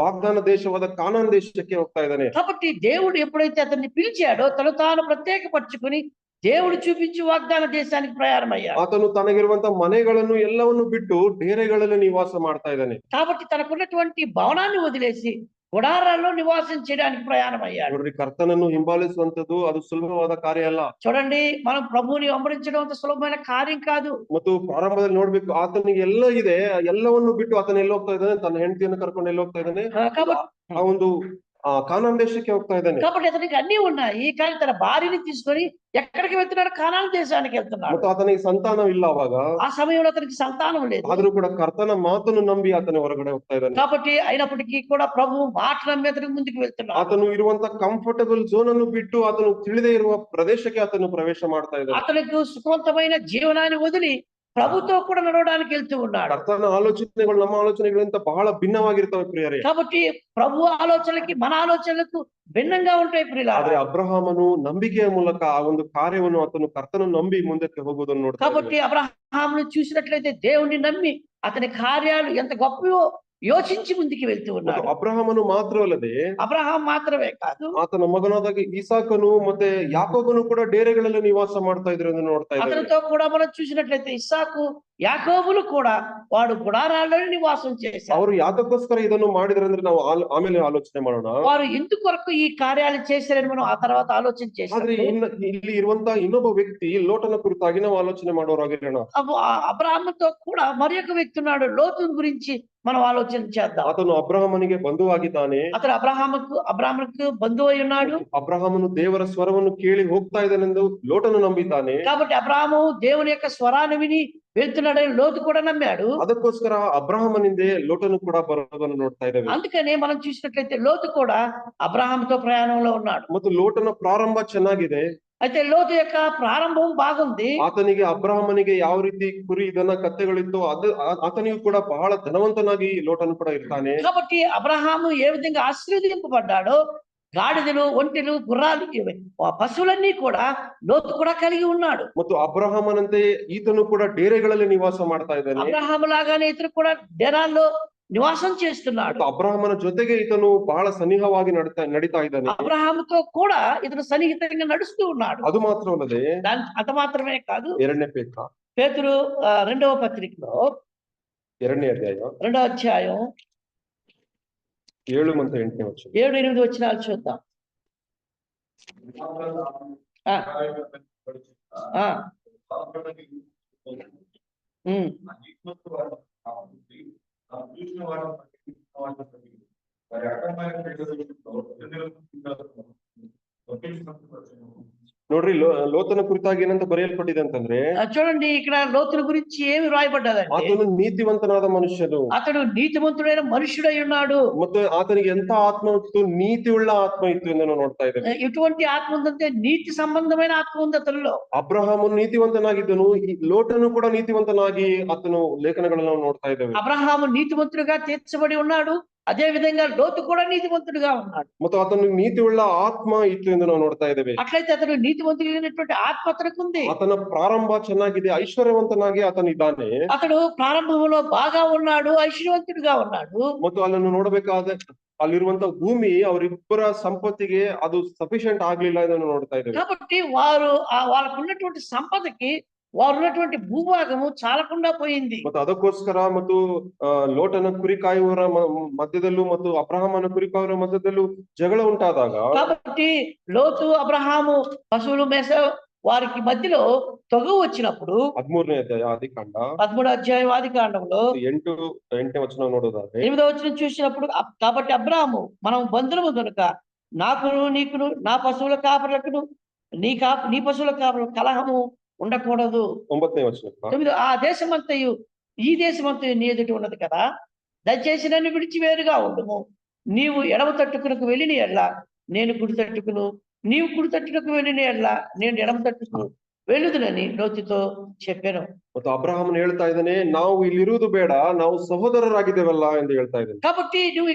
ವಾಗ್ದಾನ ದೇಶವಾದ ಕಾನಾನ್ ದೇಶಕ್ಕೆ ಹೋಗ್ತಾ ಇದ್ದಾನೆ. కాబట్టి దేవుడు ఎప్పుడైతే అతన్ని పిలిచాడో తను తాను ప్రత్యేకపరచుకుని దేవుడు చూపించి వాగ్దాన దేశానికి ప్రయాణమయ్యాడు. ಆತನು ತನಗಿರುವಂತ ಮನೆಗಳನ್ನು ಎಲ್ಲವನ್ನು ಬಿಟ್ಟು ಡೇರೆಗಳಲ್ಲಿ ನಿವಾಸ ಮಾಡ್ತಾ ಇದ್ದಾನೆ. కాబట్టి తనకున్నటువంటి భవనాన్ని వదిలేసి గుడారాల్లో నివాసం చేయడానికి ప్రయాణమయ్యాడు. ನೋಡ್ರಿ, ಕರ್ತನನ್ನು ಹಿಂಬಾಲಿಸುವಂತದ್ದು ಅದು ಸುಲಭವಾದ ಕಾರ್ಯ ಅಲ್ಲ. చూడండి, మనం ప్రభువుని వెంబడించడం అంత సులభమైన కార్యం కాదు. ಮತ್ತು ಪ್ರಾರಂಭದಲ್ಲಿ ನೋಡ್ಬೇಕು, ಆತನಿಗೆ ಎಲ್ಲ ಇದೆ, ಎಲ್ಲವನ್ನು ಬಿಟ್ಟು ಆತನ ಎಲ್ಲಿ ಹೋಗ್ತಾ ಇದ್ದಾನೆ, ತನ್ನ ಹೆಂಡತಿಯನ್ನು ಕರ್ಕೊಂಡು ಎಲ್ಲಿ ಹೋಗ್ತಾ ಇದ್ದಾನೆ, ಆ ಒಂದು కానాన్ దేశಕ್ಕೆ ಹೋಗ್ತಾ ಇದ್ದಾನೆ. కాబట్టి అతనికి అన్ని ఉన్నాయి, కానీ తన భార్యని తీసుకొని ఎక్కడికి వెళ్తున్నాడు? కానాన్ దేశానికి వెళ్తున్నాడు. ಮತ್ತು ಆತನಿಗೆ ಸಂತಾನ ಇಲ್ಲ ಅವಾಗ. ఆ సమయంలో అతనికి సంతానం లేదు. ಆದ್ರೂ ಕೂಡ ಕರ್ತನ ಮಾತನ್ನು ನಂಬಿ ಆತನ ಹೊರಗಡೆ ಹೋಗ್ತಾ ಇದ್ದಾನೆ. కాబట్టి అయినప్పటికీ కూడా ప్రభు మాట నమ్మి అతనికి ముందుకు వెళ్తున్నాడు. ಆತನು ಇರುವಂತ ಕಂಫರ್ಟಬಲ್ ಝೋನ್ ಅನ್ನು ಬಿಟ್ಟು ಆತನು ತಿಳಿದೇ ಇರುವ ಪ್ರದೇಶಕ್ಕೆ ಆತನು ಪ್ರವೇಶ ಮಾಡ್ತಾ ಇದ್ದಾನೆ. అతనికి సుఖవంతమైన జీవనాన్ని వదిలి ప్రభుతో కూడా నడవడానికి వెళ్తూ ఉన్నాడు. ಕರ್ತನ ಆಲೋಚನೆಗಳು ನಮ್ಮ ಆಲೋಚನೆಗಳಿಂದ ಬಹಳ ಭಿನ್ನವಾಗಿರ್ತವೆ ಪ್ರಿಯರೇ. కాబట్టి ప్రభు ఆలోచనలకి మన ఆలోచనలకు భిన్నంగా ఉంటాయి ప్రియులారా. ಆದ್ರೆ ಅಬ್ರಹಾಮನು ನಂಬಿಕೆಯ ಮೂಲಕ ಆ ಒಂದು ಕಾರ್ಯವನ್ನು ಆತನು ಕರ್ತನನ್ನು ನಂಬಿ ಮುಂದಕ್ಕೆ ಹೋಗುವುದನ್ನು ನೋಡ್ತಾ కాబట్టి అబ్రహామును చూసినట్లయితే దేవుణ్ణి నమ్మి అతని కార్యాలు ఎంత గొప్పవో యోచించి ముందుకు వెళ్తూ ఉన్నాడు. ಅಬ್ರಹಾಮನು ಮಾತ್ರವಲ್ಲದೆ అబ్రహాం మాత్రమే కాదు, ಆತನ ಮಗನಾದ ಇಸಾಕನು ಮತ್ತೆ ಯಾಕೋಬನು ಕೂಡ ಡೇರೆಗಳಲ್ಲಿ ನಿವಾಸ ಮಾಡ್ತಾ ಇದ್ರು ಎಂದು ನೋಡ್ತಾ ಇದ್ದಾರೆ. అతనితో కూడా మనం చూసినట్లయితే ఇస్సాకు యాకోబులు కూడా వాడు గుడారాల్లో నివాసం చేశారు. ಅವರು ಯಾತಕ್ಕೋಸ್ಕರ ಇದನ್ನು ಮಾಡಿದ್ರಂದ್ರೆ ನಾವು ಆಮೇಲೆ ಆಲೋಚನೆ ಮಾಡೋಣ. వారు ఎందుకొరకు ఈ కార్యాలు చేశారని మనం ఆ తర్వాత ఆలోచన చేస్తాం. ಆದ್ರೆ ಇಲ್ಲಿ ಇರುವಂತಹ ಇನ್ನೊಬ್ಬ ವ್ಯಕ್ತಿ ಲೋಟನ ಕುರಿತಾಗಿ ನಾವು ಆಲೋಚನೆ ಮಾಡೋರಾಗಿರೋಣ. అబ్రహాముతో కూడా మరి ఒక వ్యక్తి ఉన్నాడు, లోతుని గురించి మనం ఆలోచన చేద్దాం. ಆತನು ಅಬ್ರಹಾಮನಿಗೆ ಬಂಧುವಾಗಿದ್ದಾನೆ. అతను అబ్రహాముకు బంధువు అయి ఉన్నాడు. ಅಬ್ರಹಾಮನು ದೇವರ ಸ್ವರವನ್ನು ಕೇಳಿ ಹೋಗ್ತಾ ಇದ್ದಾನೆಂದು ಲೋಟನು ನಂಬಿದ್ದಾನೆ. కాబట్టి అబ్రహాము దేవుని యొక్క స్వరాన్ని విని వెళ్తున్నాడని లోతు కూడా నమ్మాడు. ಅದಕ್ಕೋಸ್ಕರ ಅಬ್ರಹಾಮನಿಂದೆ ಲೋಟನು ಕೂಡ ಬರೋದನ್ನು ನೋಡ್ತಾ ಇದ್ದೇವೆ. అందుకనే మనం చూసినట్లయితే లోతు కూడా అబ్రహాముతో ప్రయాణంలో ఉన్నాడు. ಮತ್ತು ಲೋಟನ ಪ್ರಾರಂಭ ಚೆನ್ನಾಗಿದೆ. అయితే లోతు యొక్క ప్రారంభం బాగుంది. ಆತನಿಗೆ ಅಬ್ರಹಾಮನಿಗೆ ಯಾವ ರೀತಿ ಕುರಿ ದನ ಕತ್ತೆಗಳಿತ್ತು ಆತನಿಗೂ ಕೂಡ ಬಹಳ ಧನವಂತನಾಗಿ ಲೋಟನು ಕೂಡ ಇರ್ತಾನೆ. కాబట్టి అబ్రహాము ఏ విధంగా ఆశీర్వదింపబడ్డాడో గాడిదలు, ఒంటెలు, గుర్రాలు పశువులన్నీ కూడా లోతు కూడా కలిగి ఉన్నాడు. ಮತ್ತು ಅಬ್ರಹಾಮನಂತೆ ಈತನು ಕೂಡ ಡೇರೆಗಳಲ್ಲಿ ನಿವಾಸ ಮಾಡ್ತಾ ಇದ್ದಾನೆ. అబ్రహాము లాగానే ఇతను కూడా డేరాల్లో నివాసం చేస్తున్నాడు. ಅಬ್ರಹಾಮನ ಜೊತೆಗೆ ಈತನು ಬಹಳ ಸನಿಹವಾಗಿ ನಡೀತಾ ಇದ್ದಾನೆ. అబ్రహాముతో కూడా ఇతను సన్నిహితంగా నడుస్తూ ఉన్నాడు. ಅದು ಮಾತ್ರವಲ್ಲದೆ అంత మాత్రమే కాదు, ಎರಡನೇ పేతురు రెండవ పత్రికలో 2ನೇ ಅಧ್ಯಾಯ 2వ అధ్యాయం 7 ಮತ್ತು 8ನೇ ವಚನ. 7-8 వచనాలు చూద్దాం. ఆ, ఆ, ఉమ్, ನೋಡ್ರಿ ಲೋತನ ಕುರಿತಾಗಿ ಏನಂತ ಬರೆಯಲ್ಪಟ್ಟಿದೆ ಅಂತಂದ್ರೆ, చూడండి ఇక్కడ లోతుల గురించి ఏమి రాయబడ్డదంటే, ಆತನು ನೀತಿವಂತನಾದ ಮನುಷ್ಯನು, అతడు నీతిమంతుడైన మనుషుడై ఉన్నాడు. ಮತ್ತು ಆತನಿಗೆ ಎಂತ ಆತ್ಮ ಇತ್ತು, ನೀತಿ ಉಳ್ಳ ಆತ್ಮ ಇತ್ತು ಎಂದು ನಾವು ನೋಡ್ತಾ ಇದ್ದೇವೆ. ఎటువంటి ఆత్మ ఉందంటే నీతి సంబంధమైన ఆత్మ ఉంది అతనిలో. ಅಬ್ರಹಾಮನು ನೀತಿವಂತನಾಗಿದ್ದನು, ಈ ಲೋಟನು ಕೂಡ ನೀತಿವಂತನಾಗಿ ಆತನು ಲೇಖನಗಳನ್ನು ನಾವು ನೋಡ್ತಾ ಇದ್ದೇವೆ. అబ్రహాము నీతిమంతుడుగా తీర్చబడి ఉన్నాడు, అదే విధంగా లోతు కూడా నీతిమంతుడుగా ఉన్నాడు. ಮತ್ತು ಆತನು ನೀತಿ ಉಳ್ಳ ಆತ್ಮ ಇತ್ತು ಎಂದು ನಾವು ನೋಡ್ತಾ ಇದ್ದೇವೆ. అట్లయితే అతను నీతిమంతుడైనటువంటి ఆత్మ అతనికి ఉంది. ಆತನ ಪ್ರಾರಂಭ ಚೆನ್ನಾಗಿದೆ, ಐಶ್ವರ್ಯವಂತನಾಗಿ ಆತನು ಇದ್ದಾನೆ. అతడు ప్రారంభంలో బాగా ఉన్నాడు, ఐశ్వర్యవంతుడిగా ఉన్నాడు. ಮತ್ತು ಅಲ್ಲನ್ನು ನೋಡಬೇಕಾದ ಅಲ್ಲಿರುವಂತ ಭೂಮಿ ಅವರಿಬ್ಬರ ಸಂಪತ್ತಿಗೆ ಅದು ಸಫಿಶಿಯಂಟ್ ಆಗ್ಲಿಲ್ಲ ಇದನ್ನು ನೋಡ್ತಾ ಇದ್ದೇವೆ. కాబట్టి వారు వాళ్ళకు ఉన్నటువంటి సంపదకి వారు ఉన్నటువంటి భూభాగము చాలకుండా పోయింది. ಮತ್ತು ಅದಕ್ಕೋಸ್ಕರ ಮತ್ತು ಲೋಟನ ಕುರಿ ಕಾಯುವವರ ಮಧ್ಯದಲ್ಲೂ ಮತ್ತು ಅಬ್ರಹಾಮನ ಕುರಿ ಕಾಯುವವರ ಮಧ್ಯದಲ್ಲೂ ಜಗಳ ಉಂಟಾದಾಗ, కాబట్టి లోతు అబ్రహాము పశువులు మేస వారికి మధ్యలో తొగ వచ్చినప్పుడు 13ನೇ ಅಧ್ಯಾಯ ಆದಿಕಾಂಡ 13వ అధ్యాయం ఆదికాండంలో 8ನೇ ವಚನ ನೋಡೋದಾದ್ರೆ, 8వ వచనం చూసినప్పుడు కాబట్టి అబ్రహాము మనం బంధువులు కనుక నాకును నీకును నా పశువుల కాపరులకును నీ పశువుల కాపరుల కలహము ఉండకూడదు. 9ನೇ వచನ, ఆ దేశమంతయు ఈ దేశమంతయు నీ ఎదుట ఉన్నది కదా, దయచేసి నన్ను విడిచి వేరుగా ఉండుము. నీవు ఎడమ తట్టుకునకు వెళ్ళిన ఎడ్ల నేను కుడి తట్టుకును, నీవు కుడి తట్టుకు వెళ్ళిన ఎడ్ల నేను ఎడమ తట్టుకు వెళ్ళుదునని లోతుతో చెప్పాను. ಮತ್ತು ಅಬ್ರಹಾಮನು ಹೇಳ್ತಾ ಇದ್ದಾನೆ, ನಾವು ಇಲ್ಲಿರುವುದು ಬೇಡ, ನಾವು ಸಹೋದರರಾಗಿದ್ದೇವಲ್ಲ ಎಂದು ಹೇಳ್ತಾ ಇದ್ದಾನೆ. కాబట్టి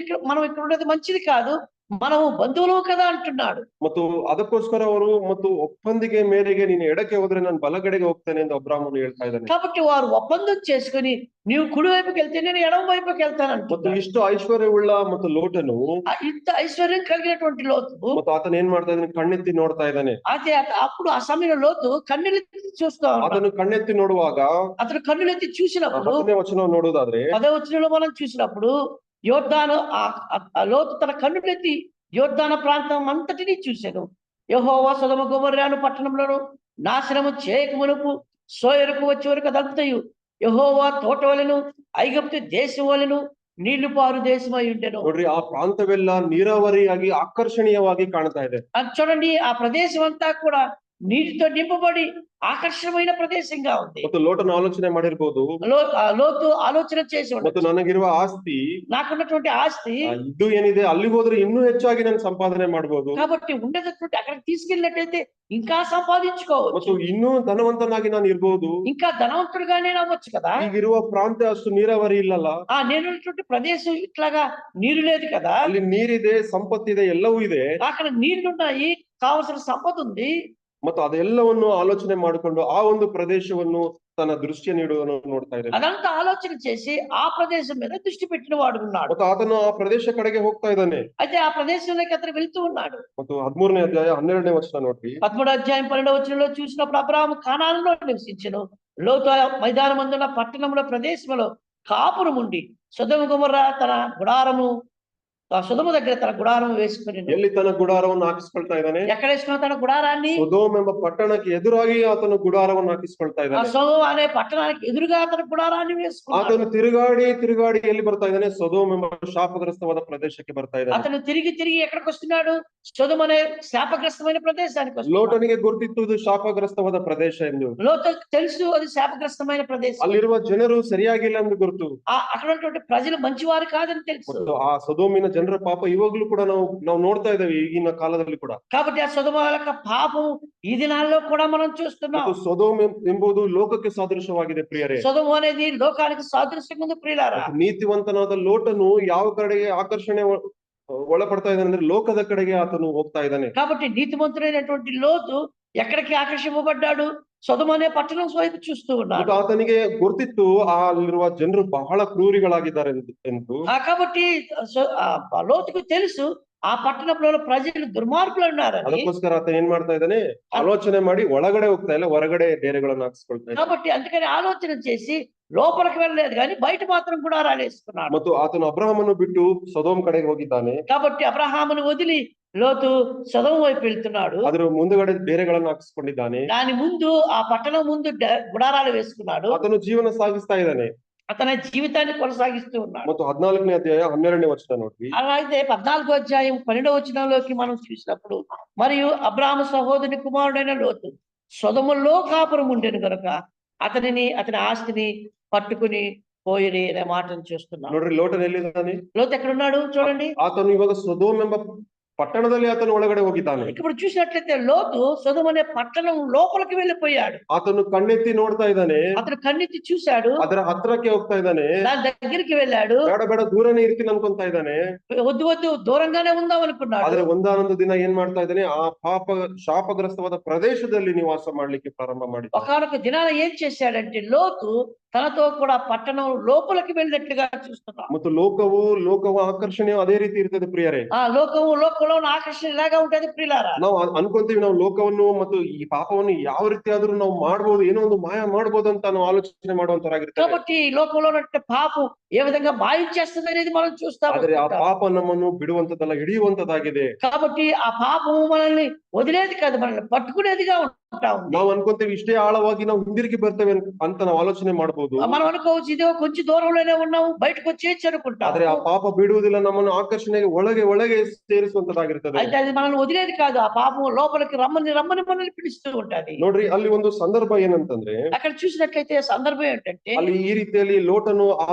మనం ఇక్కడ ఉన్నది మంచిది కాదు, మనము బంధువులు కదా అంటున్నాడు. ಮತ್ತು ಅದಕ್ಕೋಸ್ಕರ ಅವರು ಮತ್ತು ಒಪ್ಪಂದಿಗೆ ಮೇರೆಗೆ ನೀನು ಎಡಕ್ಕೆ ಹೋದ್ರೆ ನಾನು ಬಲಗಡೆಗೆ ಹೋಗ್ತೇನೆ ಎಂದು ಅಬ್ರಹಾಮನು ಹೇಳ್ತಾ ಇದ್ದಾನೆ. కాబట్టి వారు ఒప్పందం చేసుకుని నీవు కుడి వైపుకి వెళ్తే నేను ఎడమ వైపుకి వెళ్తాను ಮತ್ತು అంటున్నాడు. ಇಷ್ಟು ಐಶ್ವರ್ಯವುಳ್ಳ ಮತ್ತು ಲೋಟನು ఇంత ఐశ్వర్యం కలిగినటువంటి లోతు ಮತ್ತು ಆತನ ಏನ್ ಮಾಡ್ತಾ ಇದ್ದಾನೆ, ಕಣ್ಣೆತ್ತಿ ನೋಡ್ತಾ ಇದ್ದಾನೆ. అదే అప్పుడు ఆ సమయంలో లోతు కన్నులెత్తి చూస్తా ఉన్నాడు. ಅದನ್ನು ಕಣ್ಣೆತ್ತಿ ನೋಡುವಾಗ అతను కన్నులెత్తి చూసినప్పుడు 10ನೇ ವಚನ ನೋಡುವುದಾದ್ರೆ, 10వ వచనంలో మనం చూసినప్పుడు యోర్దాను లోతు తన కన్నులెత్తి యోర్దాను ప్రాంతం అంతటినీ చూశాను. యెహోవా సొదొమ గొమొర్రాను పట్టణంలోను నాశనము చేయకమునుపు సోయరుకు వచ్చే వరకు అదంతయు యెహోవా తోట వలెను ఐగుప్తు దేశం వలెను నీళ్లు పారు దేశమై ఉండెను. ನೋಡ್ರಿ ಆ ಪ್ರಾಂತವೆಲ್ಲ ನೀರಾವರಿಯಾಗಿ ಆಕರ್ಷಣೀಯವಾಗಿ ಕಾಣ್ತಾ ಇದೆ. అది చూడండి, ఆ ప్రదేశం అంతా కూడా నీటితో నింపబడి ఆకర్షణమైన ప్రదేశంగా ఉంది. ಮತ್ತು ಲೋಟನ ಆಲೋಚನೆ ಮಾಡಿರ್ಬೋದು, లోతు ఆలోచన చేసి ಮತ್ತು ఉండొచ్చు, ನನಗಿರುವ ಆಸ್ತಿ నాకున్నటువంటి ఆస్తి ಇದು ಏನಿದೆ ಅಲ್ಲಿ ಹೋದ್ರೆ ಇನ್ನೂ ಹೆಚ್ಚಾಗಿ ನಾನು ಸಂಪಾದನೆ ಮಾಡಬಹುದು, కాబట్టి ఉండేటటువంటి అక్కడికి తీసుకెళ్ళినట్టయితే ఇంకా సంపాదించుకోవచ్చు, ಮತ್ತು ಇನ್ನೂ ಧನವಂತನಾಗಿ ನಾನು ಇರ್ಬಹುದು. ఇంకా ధనవంతుడుగా నేను అవ్వచ్చు కదా. ಈಗಿರುವ ಪ್ರಾಂತ ಅಷ್ಟು ನೀರಾವರಿ ಇಲ್ಲಲ್ಲ, నేనున్నటువంటి ప్రదేశం ఇట్లాగా నీరు లేదు కదా, ಅಲ್ಲಿ ನೀರಿದೆ, ಸಂಪತ್ತಿದೆ, ಎಲ್ಲವೂ ಇದೆ. అక్కడ నీళ్లున్నాయి, కావలసిన సంపద ఉంది. ಮತ್ತು ಅದೆಲ್ಲವನ್ನು ಆಲೋಚನೆ ಮಾಡಿಕೊಂಡು ಆ ಒಂದು ಪ್ರದೇಶವನ್ನು ತನ್ನ ದೃಷ್ಟಿಯ ನೀಡುವುದನ್ನು ನೋಡ್ತಾ ಇದ್ದಾನೆ. అదంతా ఆలోచన చేసి ఆ ప్రదేశం మీద దృష్టి పెట్టిన వాడు ఉన్నాడు. ಮತ್ತು ಆತನು ಆ ಪ್ರದೇಶ ಕಡೆಗೆ ಹೋಗ್ತಾ ಇದ್ದಾನೆ. అయితే ఆ ప్రదేశంలోకి అతను వెళ్తూ ఉన్నాడు. ಮತ್ತು 13ನೇ ಅಧ್ಯಾಯ 12ನೇ ವಚನ ನೋಡ್ರಿ. 13వ అధ్యాయం 12వ వచనంలో చూసినప్పుడు అబ్రాహాము కానానులో నివసించెను. లోతు మైదానమందున్న పట్టణంలో ప్రదేశంలో కాపురం ఉండి సొదొమ గొమొర్రా తన గుడారము సొదొమ దగ్గర తన గుడారం వేసుకుని, ಎಲ್ಲಿ ತನ್ನ ಗುಡಾರವನ್ನು ಹಾಕಿಸ್ಕೊಳ್ತಾ ಇದ್ದಾನೆ? ఎక్కడ వేసుకున్న తన గుడారాన్ని ಸೊದೋಮ್ ಎಂಬ ಪಟ್ಟಣಕ್ಕೆ ಎದುರಾಗಿ ಆತನು ಗುಡಾರವನ್ನು ಹಾಕಿಸ್ಕೊಳ್ತಾ ఆ ಇದ್ದಾನೆ. సొదొమ అనే పట్టణానికి ఎదురుగా తన గుడారాన్ని వేసుకున్నాడు. ಆತನು ತಿರುಗಾಡಿ ಎಲ್ಲಿ ಬರ್ತಾ ಇದ್ದಾನೆ? ಸೊದೋಮ್ ಎಂಬ ಶಾಪಗ್ರಸ್ತವಾದ ಪ್ರದೇಶಕ್ಕೆ ಬರ್ತಾ ಇದ್ದಾನೆ. అతను తిరిగి ఎక్కడికి వస్తున్నాడు? సొదొమ అనే శాపగ్రస్తమైన ప్రదేశానికి వస్తున్నాడు. ಲೋಟನಿಗೆ ಗುರುತಿತ್ತು ಇದು ಶಾಪಗ್ರಸ್ತವಾದ ಪ್ರದೇಶ ಎಂದು. లోతుకు తెలుసు అది శాపగ్రస్తమైన ప్రదేశం. ಅಲ್ಲಿರುವ ಜನರು ಸರಿಯಾಗಿಲ್ಲ ಎಂದು ಗುರುತು. అక్కడ ఉన్నటువంటి ప్రజలు మంచివారు కాదని తెలుసు. ಮತ್ತು ಆ ಸೊದೋಮಿನ ಜನರ ಪಾಪ ಇವಾಗ್ಲೂ ಕೂಡ ನಾವು ನೋಡ್ತಾ ಇದ್ದೇವೆ ಈಗಿನ ಕಾಲದಲ್ಲಿ ಕೂಡ. కాబట్టి ఆ సొదొమ యొక్క పాపం ఈ దినాల్లో కూడా మనం చూస్తున్నాం. ಮತ್ತು ಸೊದೋಮ್ ಎಂಬುದು ಲೋಕಕ್ಕೆ ಸಾದೃಶ್ಯವಾಗಿದೆ ಪ್ರಿಯರೇ. సొదొమ అనేది లోకానికి సాదృశ్యంగా ఉంది ప్రియులారా. ಮತ್ತು ನೀತಿವಂತನಾದ ಲೋಟನು ಯಾವ ಕಡೆಗೆ ಆಕರ್ಷಣೆ ಒಳಪಡ್ತಾ ಇದ್ದಾನೆ ಅಂದ್ರೆ ಲೋಕದ ಕಡೆಗೆ ಆತನು ಹೋಗ್ತಾ ಇದ್ದಾನೆ. కాబట్టి నీతిమంతుడైనటువంటి లోతు ఎక్కడికి ఆకర్షింపబడ్డాడు? సొదొమ అనే పట్టణం వైపు చూస్తూ ఉన్నాడు. ಮತ್ತು ಆತನಿಗೆ ಗೊತ್ತಿತ್ತು ಅಲ್ಲಿರುವ ಜನರು ಬಹಳ ಕ್ರೂರಿಗಳಾಗಿದ್ದಾರೆ ಎಂದು. కాబట్టి లోతుకు తెలుసు ఆ పట్టణంలో ప్రజలు దుర్మార్గులు ఉన్నారని. ಅದಕ್ಕೋಸ್ಕರ ಆತ ಏನ್ ಮಾಡ್ತಾ ಇದ್ದಾನೆ, ಆಲೋಚನೆ ಮಾಡಿ ಒಳಗಡೆ ಹೋಗ್ತಾ ಇಲ್ಲ, ಹೊರಗಡೆ ಡೇರೆಗಳನ್ನು ಹಾಕಿಸ್ಕೊಳ್ತಾ ಇದ್ದಾನೆ. కాబట్టి అందుకని ఆలోచన చేసి లోపలికి వెళ్ళలేదు కానీ బయట మాత్రం గుడారాలు వేసుకున్నాడు. ಮತ್ತು ಆತನು ಅಬ್ರಹಾಮನ್ನು ಬಿಟ್ಟು ಸೊದೋಮ್ ಕಡೆಗೆ ಹೋಗಿದ್ದಾನೆ. కాబట్టి అబ్రహామును వదిలి లోతు సొదొమ వైపు వెళ్తున్నాడు. ಅದ್ರ ಮುಂದುಗಡೆ ಡೇರೆಗಳನ್ನು ಹಾಕಿಸ್ಕೊಂಡಿದ್ದಾನೆ. దాని ముందు ఆ పట్టణం ముందు గుడారాలు వేసుకున్నాడు. ಆತನು ಜೀವನ ಸಾಗಿಸ್ತಾ ಇದ್ದಾನೆ. అతని జీవితాన్ని కొనసాగిస్తూ ఉన్నాడు. ಮತ್ತು 14ನೇ ಅಧ್ಯಾಯ 12ನೇ ವಚನ ನೋಡ್ರಿ. అలాగే 14వ అధ్యాయం 12వ వచనంలోకి మనం చూసినప్పుడు, మరియు అబ్రాహాము సహోదరుని కుమారుడైన లోతు సొదొమలో కాపురం ఉండెను గనుక అతని ఆస్తిని పట్టుకుని పోయిరి అనే మాటను చూస్తున్నాం. ನೋಡ್ರಿ, ಲೋಟನ್ ಎಲ್ಲಿದ್ದಾನೆ? లోతు ఎక్కడున్నాడు చూడండి. ಆತನು ಇವಾಗ ಸೊದೋಮ್ ಎಂಬ ಪಟ್ಟಣದಲ್ಲಿ ಆತನು ಒಳಗಡೆ ಹೋಗಿದ್ದಾನೆ. ఇప్పుడు చూసినట్లయితే లోతు సొదొమ అనే పట్టణం లోపలికి వెళ్ళిపోయాడు. ಆತನು ಕಣ್ಣೆತ್ತಿ ನೋಡ್ತಾ ಇದ್ದಾನೆ. అతను కన్నెత్తి చూశాడు. ಅದರ ಹತ್ರಕ್ಕೆ ಹೋಗ್ತಾ ಇದ್ದಾನೆ. దాని దగ్గరికి వెళ్ళాడు. ಬೇಡ ದೂರನೇ ಇರ್ತೀನಿ ಅನ್ಕೊಂತಾ ಇದ್ದಾನೆ. వద్దు దూరంగానే ఉందాం అనుకున్నాడు. ಆದ್ರೆ ಒಂದಾನೊಂದು ದಿನ ಏನ್ ಮಾಡ್ತಾ ಇದ್ದಾನೆ, ಆ ಶಾಪಗ್ರಸ್ತವಾದ ಪ್ರದೇಶದಲ್ಲಿ ನಿವಾಸ ಮಾಡ್ಲಿಕ್ಕೆ ಪ್ರಾರಂಭ ಮಾಡಿದ. ఒకనొక దినాన ఏం చేశాడంటే లోతు తనతో కూడా పట్టణం లోపలికి వెళ్ళినట్లుగా చూస్తున్నాం. ಮತ್ತು ಲೋಕವು ಆಕರ್ಷಣೆಯು ಅದೇ ರೀತಿ ಇರ್ತದೆ ಪ್ರಿಯರೇ. ఆ లోకంలో ఉన్న ఆకర్షణ ఇలాగా ఉంటది ప్రియులారా. ನಾವು ಅನ್ಕೊಂತೀವಿ ನಾವು ಲೋಕವನ್ನು ಮತ್ತು ಈ ಪಾಪವನ್ನು ಯಾವ ರೀತಿ ಆದ್ರೂ ನಾವು ಮಾಡ್ಬೋದು, ಏನೋ ಒಂದು ಮಾಯ ಮಾಡ್ಬೋದು ಅಂತ ನಾವು ಆಲೋಚನೆ ಮಾಡುವಂತರಾಗಿರ್ತೇವೆ. కాబట్టి ఈ లోకంలో ఉన్న పాపం ఏ విధంగా మాయించేస్తుంది అనేది మనం చూస్తాం. ಆದ್ರೆ ಆ ಪಾಪ ನಮ್ಮನ್ನು ಬಿಡುವಂತದ್ದಲ್ಲ, ಹಿಡಿಯುವಂತದ್ದಾಗಿದೆ. కాబట్టి ఆ పాపము మనల్ని వదిలేది కాదు, మనల్ని పట్టుకునేదిగా ఉంటా ఉంది. ನಾವು ಅನ್ಕೊಂತೀವಿ ಇಷ್ಟೇ ಆಳವಾಗಿ ನಾವು ಹಿಂದಿರುಗಿ ಬರ್ತೇವೆ ಅಂತ ನಾವು ಆಲೋಚನೆ ಮಾಡಬಹುದು. మనం అనుకోవచ్చు ఇదే కొంచెం దూరంలోనే ఉన్నాము, బయటకు వచ్చేయచ్చు అనుకుంటాం. ಆದ್ರೆ ಆ ಪಾಪ ಬಿಡುವುದಿಲ್ಲ, ನಮ್ಮನ್ನು ಆಕರ್ಷಣೆಗೆ ಒಳಗೆ ಸೇರಿಸುವಂತದ್ದಾಗಿರ್ತದೆ. అయితే అది మనల్ని వదిలేది కాదు, ఆ పాపం లోపలికి రమ్మని మనల్ని పిలుస్తూ ఉంటది. ನೋಡ್ರಿ, ಅಲ್ಲಿ ಒಂದು ಸಂದರ್ಭ ಏನಂತಂದ್ರೆ, అక్కడ చూసినట్లయితే సందర్భం ఏంటంటే, ಅಲ್ಲಿ ಈ ರೀತಿಯಲ್ಲಿ ಲೋಟನು ಆ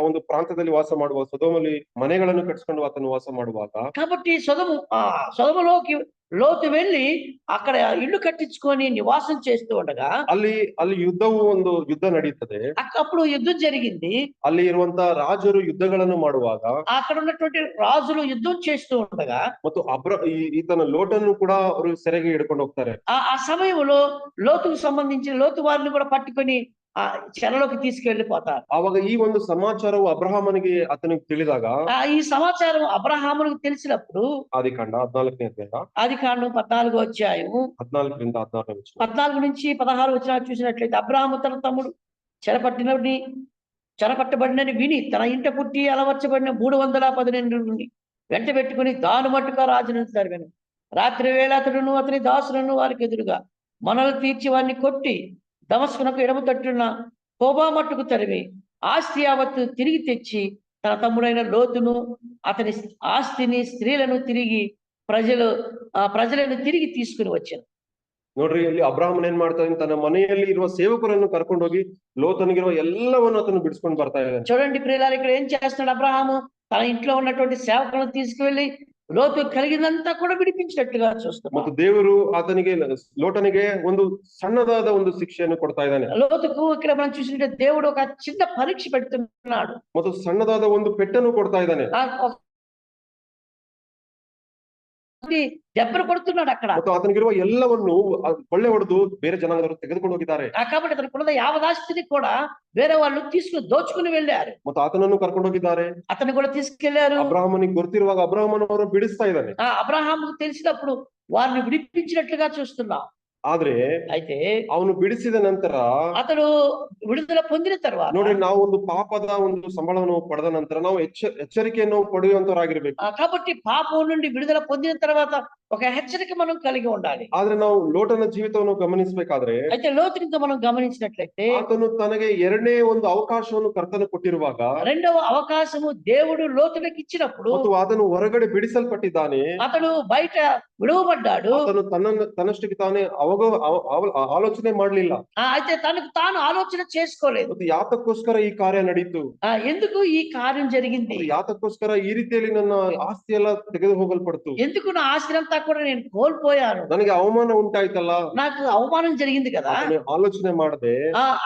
ಒಂದು ಪ್ರಾಂತದಲ್ಲಿ ವಾಸ ಮಾಡುವ, ಸೊದೋಮಲ್ಲಿ ಮನೆಗಳನ್ನು ಕಟ್ಸ್ಕೊಂಡು ಆತನು ವಾಸ ಮಾಡುವಾಗ, కాబట్టి సొదొమలోకి లోతు వెళ్ళి అక్కడ ఇల్లు కట్టించుకొని నివాసం చేస్తూ ఉండగా ಅಲ್ಲಿ ಯುದ್ಧ ನಡೀತದೆ. అప్పుడు యుద్ధం జరిగింది. ಅಲ್ಲಿ ಇರುವಂತ ರಾಜರು ಯುದ್ಧಗಳನ್ನು ಮಾಡುವಾಗ, అక్కడ ఉన్నటువంటి రాజులు యుద్ధం చేస్తూ ఉండగా, ಮತ್ತು ಈತನ ಲೋಟನ್ನು ಕೂಡ ಅವರು ಸೆರೆಗೆ ಹಿಡ್ಕೊಂಡು ಹೋಗ್ತಾರೆ. ఆ సమయంలో లోతుకు సంబంధించిన లోతు వారిని కూడా పట్టుకొని ఆ చెరలోకి తీసుకెళ్లిపోతారు. ಆವಾಗ ಈ ಒಂದು ಸಮಾಚಾರವು ಅಬ್ರಹಾಮನಿಗೆ ಆತನಿಗೆ ತಿಳಿದಾಗ, ఈ సమాచారం అబ్రహామునికి తెలిసినప్పుడు, ಆದಿಕಾಂಡ 14ನೇ ಅಧ್ಯಾಯ ఆదికాండం 14వ అధ్యాయం 14ರಿಂದ 16 వచనం, 14 నుంచి 16 వచనాలు చూసినట్లయితే, అబ్రహాము తన తమ్ముడు చెరపట్టబడినని విని తన ఇంట పుట్టి అలవర్చబడిన 318 వెంట పెట్టుకుని దాని మట్టుగా రాజును తరిమెను. రాత్రి వేళ అతడును అతని దాసులను వారికి ఎదురుగా మనలు తీర్చి వారిని కొట్టి దమస్కునకు ఎడమ తట్టున్న హోబా మట్టుకు తరిమి ఆస్తి యావత్తు తిరిగి తెచ్చి తన తమ్ముడైన లోతును అతని ఆస్తిని స్త్రీలను తిరిగి ప్రజలను తిరిగి తీసుకుని వచ్చాను. ನೋಡ್ರಿ, ಇಲ್ಲಿ ಅಬ್ರಹಾಮನ್ ಏನ್ ಮಾಡ್ತಾ ಇದ್ದಾನೆ, ತನ್ನ ಮನೆಯಲ್ಲಿ ಇರುವ ಸೇವಕರನ್ನು ಕರ್ಕೊಂಡೋಗಿ ಲೋತನಿಗಿರುವ ಎಲ್ಲವನ್ನು ಆತನು ಬಿಡಿಸ್ಕೊಂಡು ಬರ್ತಾ ಇದ್ದಾನೆ. చూడండి ప్రియులారా, ఇక్కడ ఏం చేస్తున్నాడు అబ్రహాము? తన ఇంట్లో ఉన్నటువంటి సేవకులను తీసుకువెళ్ళి లోతు కలిగినంతా కూడా విడిపించినట్టుగా చూస్తున్నాం. ಮತ್ತು ದೇವರು ಲೋಟನಿಗೆ ಒಂದು ಸಣ್ಣದಾದ ಒಂದು ಶಿಕ್ಷೆಯನ್ನು ಕೊಡ್ತಾ ಇದ್ದಾನೆ. లోతుకు ఇక్కడ మనం చూసినట్టే దేవుడు ఒక చిన్న పరీక్ష పెడుతున్నాడు. ಮತ್ತು ಸಣ್ಣದಾದ ಒಂದು ಪೆಟ್ಟನ್ನು ಕೊಡ್ತಾ ಇದ್ದಾನೆ. దెబ్బలు కొడుతున్నాడు అక్కడ. ಮತ್ತು ಆತನಿಗಿರುವ ಎಲ್ಲವನ್ನು ಕೊಳ್ಳೆ ಹೊಡೆದು ಬೇರೆ ಜನಾಂಗದವರು ತೆಗೆದುಕೊಂಡು ಹೋಗಿದ್ದಾರೆ. కాబట్టి అతనికి యావదాస్తిని కూడా వేరే వాళ్ళు తీసుకుని దోచుకుని వెళ్ళారు. ಮತ್ತು ಆತನನ್ನು ಕರ್ಕೊಂಡು ಹೋಗಿದ್ದಾರೆ. అతను కూడా తీసుకెళ్లారు. ಅಬ್ರಹಾಮನಿಗೆ ಗೊತ್ತಿರುವಾಗ ಅಬ್ರಹಾಮನ ಅವರು ಬಿಡಿಸ್ತಾ ಇದ್ದಾನೆ. అబ్రహాముకు తెలిసినప్పుడు వారిని విడిపించినట్లుగా చూస్తున్నాం. ಆದ್ರೆ అయితే ಅವನು ಬಿಡಿಸಿದ ನಂತರ, అతడు విడుదల పొందిన తర్వాత, ನೋಡ್ರಿ, ನಾವು ಒಂದು ಪಾಪದ ಒಂದು ಸಂಬಳವನ್ನು ಪಡೆದ ನಂತರ ನಾವು ಎಚ್ಚರಿಕೆಯನ್ನು ಪಡೆಯುವಂತವರಾಗಿರ್ಬೇಕು. కాబట్టి పాపం నుండి విడుదల పొందిన తర్వాత ఒక హెచ్చరిక మనం కలిగి ఉండాలి. ಆದ್ರೆ ನಾವು ಲೋಟನ ಜೀವಿತವನ್ನು ಗಮನಿಸಬೇಕಾದ್ರೆ, అయితే లోతునితో మనం గమనించినట్లయితే, ಆತನು ತನಗೆ ಎರಡನೇ ಒಂದು ಅವಕಾಶವನ್ನು ಕರ್ತನು ಕೊಟ್ಟಿರುವಾಗ, రెండవ అవకాశము దేవుడు లోతునికి ఇచ్చినప్పుడు, ಮತ್ತು ಆತನು ಹೊರಗಡೆ ಬಿಡಿಸಲ್ಪಟ್ಟಿದ್ದಾನೆ. అతడు బయట విడువబడ్డాడు. అతను తనಷ್ಟಕ್ಕೆ ತಾನೇ ఆలోచನೆ ಮಾಡ್ಲಿಲ್ಲ. అయితే తనకు తాను ఆలోచన చేసుకోలేదు. ಮತ್ತು ಯಾತಕ್ಕೋಸ್ಕರ ಈ ಕಾರ್ಯ ನಡೀತು, ఎందుకు ఈ కార్యం జరిగింది, ಮತ್ತು ಯಾತಕ್ಕೋಸ್ಕರ ಈ ರೀತಿಯಲ್ಲಿ ನನ್ನ ಆಸ್ತಿ ಎಲ್ಲ ತೆಗೆದು ಹೋಗಲ್ಪಡ್ತು, ఎందుకు నా ఆస్తినంతా కూడా నేను కోల్పోయాను, ನನಗೆ ಅವಮಾನ ಉಂಟಾಯ್ತಲ್ಲ. నాకు అవమానం జరిగింది కదా. ಆತನು ಆಲೋಚನೆ ಮಾಡದೆ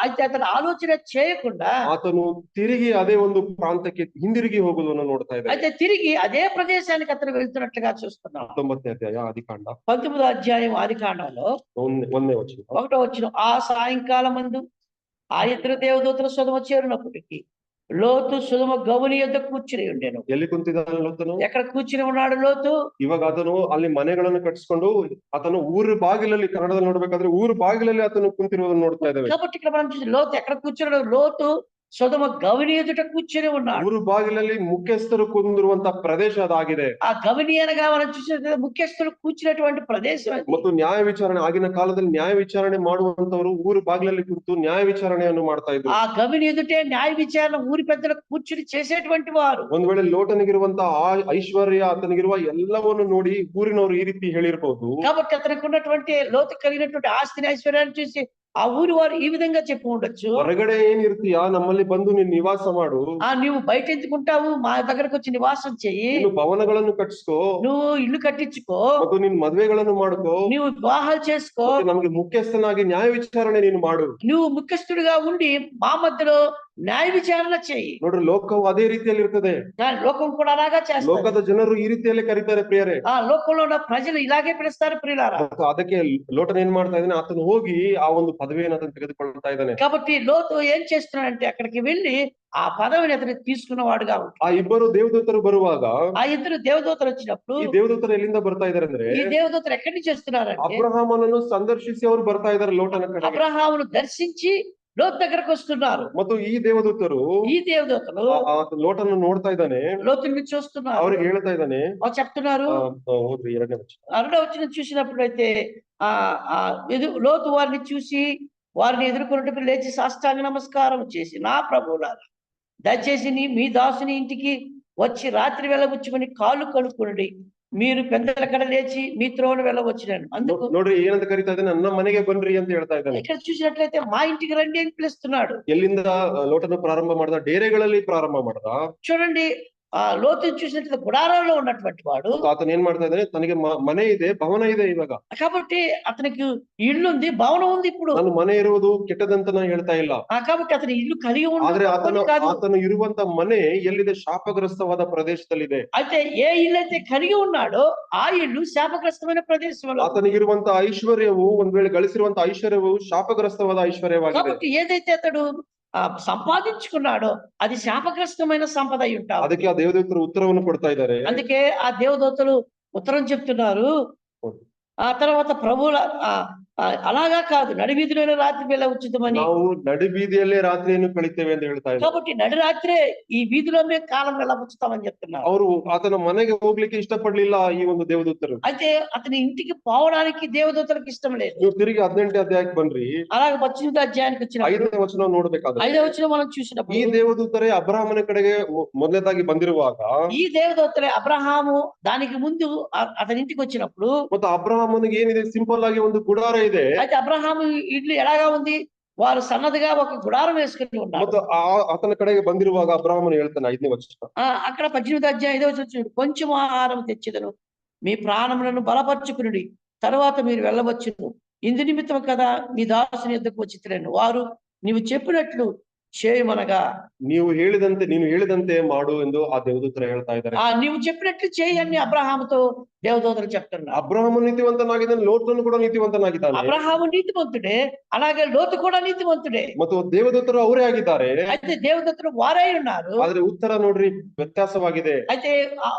అయితే అతను ఆలోచన చేయకుండా ಆತನು ತಿರುಗಿ ಅದೇ ಒಂದು ಪ್ರಾಂತಕ್ಕೆ ಹಿಂದಿರುಗಿ ಹೋಗುವುದನ್ನು ನೋಡ್ತಾ ಇದ್ದಾನೆ. అయితే తిరిగి అదే ప్రదేశానికి అతను వెళ్తున్నట్లుగా చూస్తున్నాం. 19ನೇ అధ్యాయ ఆదికాండ 19వ అధ్యాయం ఆదికాండంలో 1ನೇ వచనం. 1వ వచనం. ఆ సాయంకాలం మందు ఆ ఇద్దరు దేవదూతలు సొదొమ చేరినప్పటికీ లోతు సొదొమ గౌని యొద్ద కూర్చుని ఉండెను. ಎಲ್ಲಿ ಕುಂತಿದ್ದಾನೆ ಲೋತನು? ఎక్కడ కూర్చుని ఉన్నాడు లోతు? ಇವಾಗ ಆತನು ಅಲ್ಲಿ ಮನೆಗಳನ್ನು ಕಟ್ಟಿಸ್ಕೊಂಡು ಆತನು ಊರು ಬಾಗಿಲಲ್ಲಿ, ಕನ್ನಡದಲ್ಲಿ ನೋಡ್ಬೇಕಾದ್ರೆ ಊರು ಬಾಗಿಲಲ್ಲಿ ಆತನು ಕುಂತಿರುವುದನ್ನು ನೋಡ್ತಾ ಇದ್ದೇವೆ. కాబట్టి ఇక్కడ మనం చూసి లోతు ఎక్కడ కూర్చున్నాడు? లోతు సొదొమ గవిని ఎదుట కూర్చుని ఉన్నాడు. ಊರು ಬಾಗಿಲಲ್ಲಿ ಮುಖ್ಯಸ್ಥರು ಕುಂದಿರುವಂತ ಪ್ರದೇಶ ಅದಾಗಿದೆ. ఆ గవిని అనగా మనం చూసినట్లయితే ముఖ్యస్థులు కూర్చున్నటువంటి ప్రదేశం అది. ಮತ್ತು ನ್ಯಾಯ ವಿಚಾರಣೆ, ಆಗಿನ ಕಾಲದಲ್ಲಿ ನ್ಯಾಯ ವಿಚಾರಣೆ ಮಾಡುವಂತವರು ಊರು ಬಾಗಿಲಲ್ಲಿ ಕುರಿತು ನ್ಯಾಯ ವಿಚಾರಣೆಯನ್ನು ಮಾಡ್ತಾ ಇದ್ರು. ఆ గవిని ఎదుటే న్యాయ విచారణ ఊరి పెద్దలు కూర్చుని చేసేటువంటి వారు. ಒಂದ್ ವೇಳೆ ಲೋಟನಿಗಿರುವಂತ ಆ ಐಶ್ವರ್ಯ, ಆತನಿಗಿರುವ ಎಲ್ಲವನ್ನು ನೋಡಿ ಊರಿನವರು ಈ ರೀತಿ ಹೇಳಿರ್ಬಹುದು. కాబట్టి అతనికి ఉన్నటువంటి లోతు కలిగినటువంటి ఆస్తిని ఐశ్వర్యాన్ని చూసి ఆ ఊరి వారు ఈ విధంగా చెప్పి ఉండొచ్చు. ಹೊರಗಡೆ ಏನಿರ್ತೀಯಾ ನಮ್ಮಲ್ಲಿ ಬಂದು ನೀನ್ ನಿವಾಸ ಮಾಡು, నువ్వు బయట ఎందుకుంటావు, మా దగ్గరకు వచ్చి నివాసం చెయ్యి, ನೀನು ಭವನಗಳನ್ನು ಕಟ್ಟಿಸ್ಕೋ, నువ్వు ఇల్లు కట్టించుకో, ಮತ್ತು ನೀನ್ ಮದ್ವೆಗಳನ್ನು ಮಾಡ್ಕೋ, నువ్వు వివాహాలు చేసుకో, ಮತ್ತೆ ನಮ್ಗೆ ಮುಖ್ಯಸ್ಥನಾಗಿ ನ್ಯಾಯ ವಿಚಾರಣೆ ನೀನು ಮಾಡು. నువ్వు ముఖ్యస్థుడిగా ఉండి మా మధ్యలో న్యాయ విచారణ చెయ్యి. ನೋಡ್ರಿ, ಲೋಕವು ಅದೇ ರೀತಿಯಲ್ಲಿ ಇರ್ತದೆ. లోకం కూడా అలాగా చేస్తారు. ಲೋಕದ ಜನರು ಈ ರೀತಿಯಲ್ಲಿ ಕರೀತಾರೆ ಪ್ರಿಯರೇ. లోకంలో ఉన్న ప్రజలు ఇలాగే పిలుస్తారు ప్రియులారా. ಮತ್ತು ಅದಕ್ಕೆ ಲೋಟನ್ ಏನ್ ಮಾಡ್ತಾ ಇದ್ದಾನೆ, ಆತನು ಹೋಗಿ ಆ ಒಂದು ಪದವಿಯನ್ನು ಆತನು ತೆಗೆದುಕೊಳ್ತಾ ಇದ್ದಾನೆ. కాబట్టి లోతు ఏం చేస్తున్నాడంటే అక్కడికి వెళ్ళి ఆ పదవిని అతను తీసుకున్నవాడుగా ఉంటాడు. ಆ ಇಬ್ಬರು ದೇವದೂತರು ಬರುವಾಗ, ఆ ఇద్దరు దేవదూతలు వచ్చినప్పుడు ಈ ದೇವದೂತರು ಎಲ್ಲಿಂದ ಬರ್ತಾ ಇದಾರೆ ಅಂದ್ರೆ, ఈ దేవదూతలు ఎక్కడి నుంచి వస్తున్నారంటే ಅಬ್ರಹಾಮನನ್ನು ಸಂದರ್ಶಿಸಿ ಅವರು ಬರ್ತಾ ಇದಾರೆ ಲೋಟನ ಕಡೆ. అబ్రహామును దర్శించి లోతు దగ్గరకు వస్తున్నారు. ಮತ್ತು ಈ ದೇವದೂತರು ఈ దేవదూతలు ಲೋಟನ ನೋಡ್ತಾ ಇದ್ದಾನೆ, లోతుని చూస్తున్నారు. ಅವ್ರಿಗೆ ಹೇಳ್ತಾ ಇದ್ದಾನೆ, చెప్తున్నారు. ಹೋದ್ರಿ 2ನೇ ವಚನ. 2వ వచనం చూసినప్పుడైతే లోతు వారిని చూసి వారిని ఎదుర్కొన్నట్టు లేచి సాష్టాంగ నమస్కారం చేసి, నా ప్రభువులారా దయచేసి మీ దాసుని ఇంటికి వచ్చి రాత్రి వెళ్ళబుచ్చుకొని కాళ్ళు కడుక్కునండి, మీరు పెద్దల కడ లేచి మీ త్రోవను వెళ్ళవచ్చునని. అందుకు ನೋಡ್ರಿ ಏನಂತ ಕರೀತಾ ಇದ್ದಾನೆ, ನನ್ನ ಮನೆಗೆ ಬನ್ರಿ ಅಂತ ಹೇಳ್ತಾ ಇದ್ದಾನೆ. ఇక్కడ చూసినట్లయితే మా ఇంటికి రండి అని పిలుస్తున్నాడు. ಎಲ್ಲಿಂದ ಲೋಟನ ಪ್ರಾರಂಭ ಮಾಡ್ದ? ಡೇರೆಗಳಲ್ಲಿ ಪ್ರಾರಂಭ ಮಾಡ್ದ. చూడండి, లోతు చూసినట్లయితే గుడారంలో ఉన్నటువంటి వాడు. ಆತನ ಏನ್ ಮಾಡ್ತಾ ಇದ್ದಾನೆ, ತನಗೆ ಮನೆ ಇದೆ, ಭವನ ಇದೆ ಇವಾಗ. కాబట్టి అతనికి ఇల్లు ఉంది, భవనం ఉంది. ఇప్పుడు ನಾನು ಮನೆ ಇರುವುದು ಕೆಟ್ಟದಂತ ನಾನು ಹೇಳ್ತಾ ಇಲ್ಲ. కాబట్టి అతని ఇల్లు కలిగి ಆದ್ರೆ ఉండదు. ಆತನು ಇರುವಂತ ಮನೆ ಎಲ್ಲಿದೆ? ಶಾಪಗ್ರಸ್ತವಾದ ಪ್ರದೇಶದಲ್ಲಿದೆ. అయితే ఏ ఇల్లు అయితే కలిగి ఉన్నాడో ఆ ఇల్లు శాపగ్రస్తమైన ప్రదేశంలో. ಆತನಿಗಿರುವಂತ ಐಶ್ವರ್ಯವು, ಒಂದ್ ವೇಳೆ ಗಳಿಸಿರುವಂತ ಐಶ್ವರ್ಯವು ಶಾಪಗ್ರಸ್ತವಾದ ಐಶ್ವರ್ಯವಾಗಿದೆ. కాబట్టి ఏదైతే అతడు సంపాదించుకున్నాడో అది శాపగ్రస్తమైన సంపద అయి ఉంటాడు. ಅದಕ್ಕೆ ಆ ದೇವದೂತರು ಉತ್ತರವನ್ನು ಕೊಡ್ತಾ ಇದ್ದಾರೆ. అందుకే ఆ దేవదూతలు ఉత్తరం చెప్తున్నారు. ఆ తర్వాత ప్రభువుల అలాగా కాదు, నడివీధిలోనే రాత్రి వేళ ఉచితమని. ನಾವು ನಡುಬೀದಿಯಲ್ಲೇ ರಾತ್ರಿಯನ್ನು ಕಳಿತೇವೆ ಅಂತ ಹೇಳ್ತಾ ಇದ್ದಾರೆ. కాబట్టి నడి రాత్రే ఈ వీధిలో మేము కాలం వేళ ఉచితమని చెప్తున్నారు. ಅವರು ಆತನ ಮನೆಗೆ ಹೋಗ್ಲಿಕ್ಕೆ ಇಷ್ಟಪಡ್ಲಿಲ್ಲ ಈ ಒಂದು ದೇವದೂತರು. అయితే అతని ఇంటికి పోవడానికి దేవదూతలకు ఇష్టం లేదు. ನೀವು ತಿರುಗಿ 18ನೇ ಅಧ್ಯಾಯಕ್ಕೆ ಬನ್ರಿ. అలాగే 18వ అధ్యాయానికి వచ్చిన 5ನೇ ವಚನ ನೋಡ್ಬೇಕಾದ್ರೆ, 5వ వచనం మనం చూసినప్పుడు ಈ ದೇವದೂತರೇ ಅಬ್ರಹಾಮನ ಕಡೆಗೆ ಮೊದಲನೇದಾಗಿ ಬಂದಿರುವಾಗ, ఈ దేవదూతలే అబ్రహాము దానికి ముందు అతని ఇంటికి వచ్చినప్పుడు, ಮತ್ತು ಅಬ್ರಹಾಮನಿಗೆ ಏನಿದೆ, ಸಿಂಪಲ್ ಆಗಿ ಒಂದು ಗುಡಾರ ಇದೆ. అయితే అబ్రహాము ఇల్లు ఎలాగా ఉంది, వారు సన్నదిగా ఒక గుడారం వేసుకుని ఉన్నారు. ಮತ್ತು ಆತನ ಕಡೆಗೆ ಬಂದಿರುವಾಗ ಅಬ್ರಹಾಮನು ಹೇಳ್ತಾನೆ, 5ನೇ ವಚನ, అక్కడ 18వ అధ్యాయం 5వ వచనం, కొంచెం ఆహారం తెచ్చిదను, మీ ప్రాణములను బలపరుచుకునుడి, తర్వాత మీరు వెళ్ళవచ్చును, ఇందు నిమిత్తం కదా మీ దాసుని యొద్దకు వచ్చితిరను. వారు నీవు చెప్పినట్లు చేయమనగా, ನೀನು ಹೇಳಿದಂತೆ ಮಾಡು ಎಂದು ಆ ದೇವದೂತರು ಹೇಳ್ತಾ ಇದ್ದಾರೆ. నీవు చెప్పినట్లు చేయి అని అబ్రహాముతో దేవదూతలు చెప్తున్నారు. ಅಬ್ರಹಾಮು ನೀತಿವಂತನಾಗಿದ್ದಾನೆ, ಲೋಟನು ಕೂಡ ನೀತಿವಂತನಾಗಿದ್ದಾನೆ. అబ్రహాము నీతిమంతుడే, అలాగే లోతు కూడా నీతిమంతుడే. ಮತ್ತು ದೇವದೂತರು ಅವರೇ ಆಗಿದ್ದಾರೆ. అయితే దేవదూతలు వారై ఉన్నారు. ಆದ್ರೆ ಉತ್ತರ ನೋಡ್ರಿ ವ್ಯತ್ಯಾಸವಾಗಿದೆ. అయితే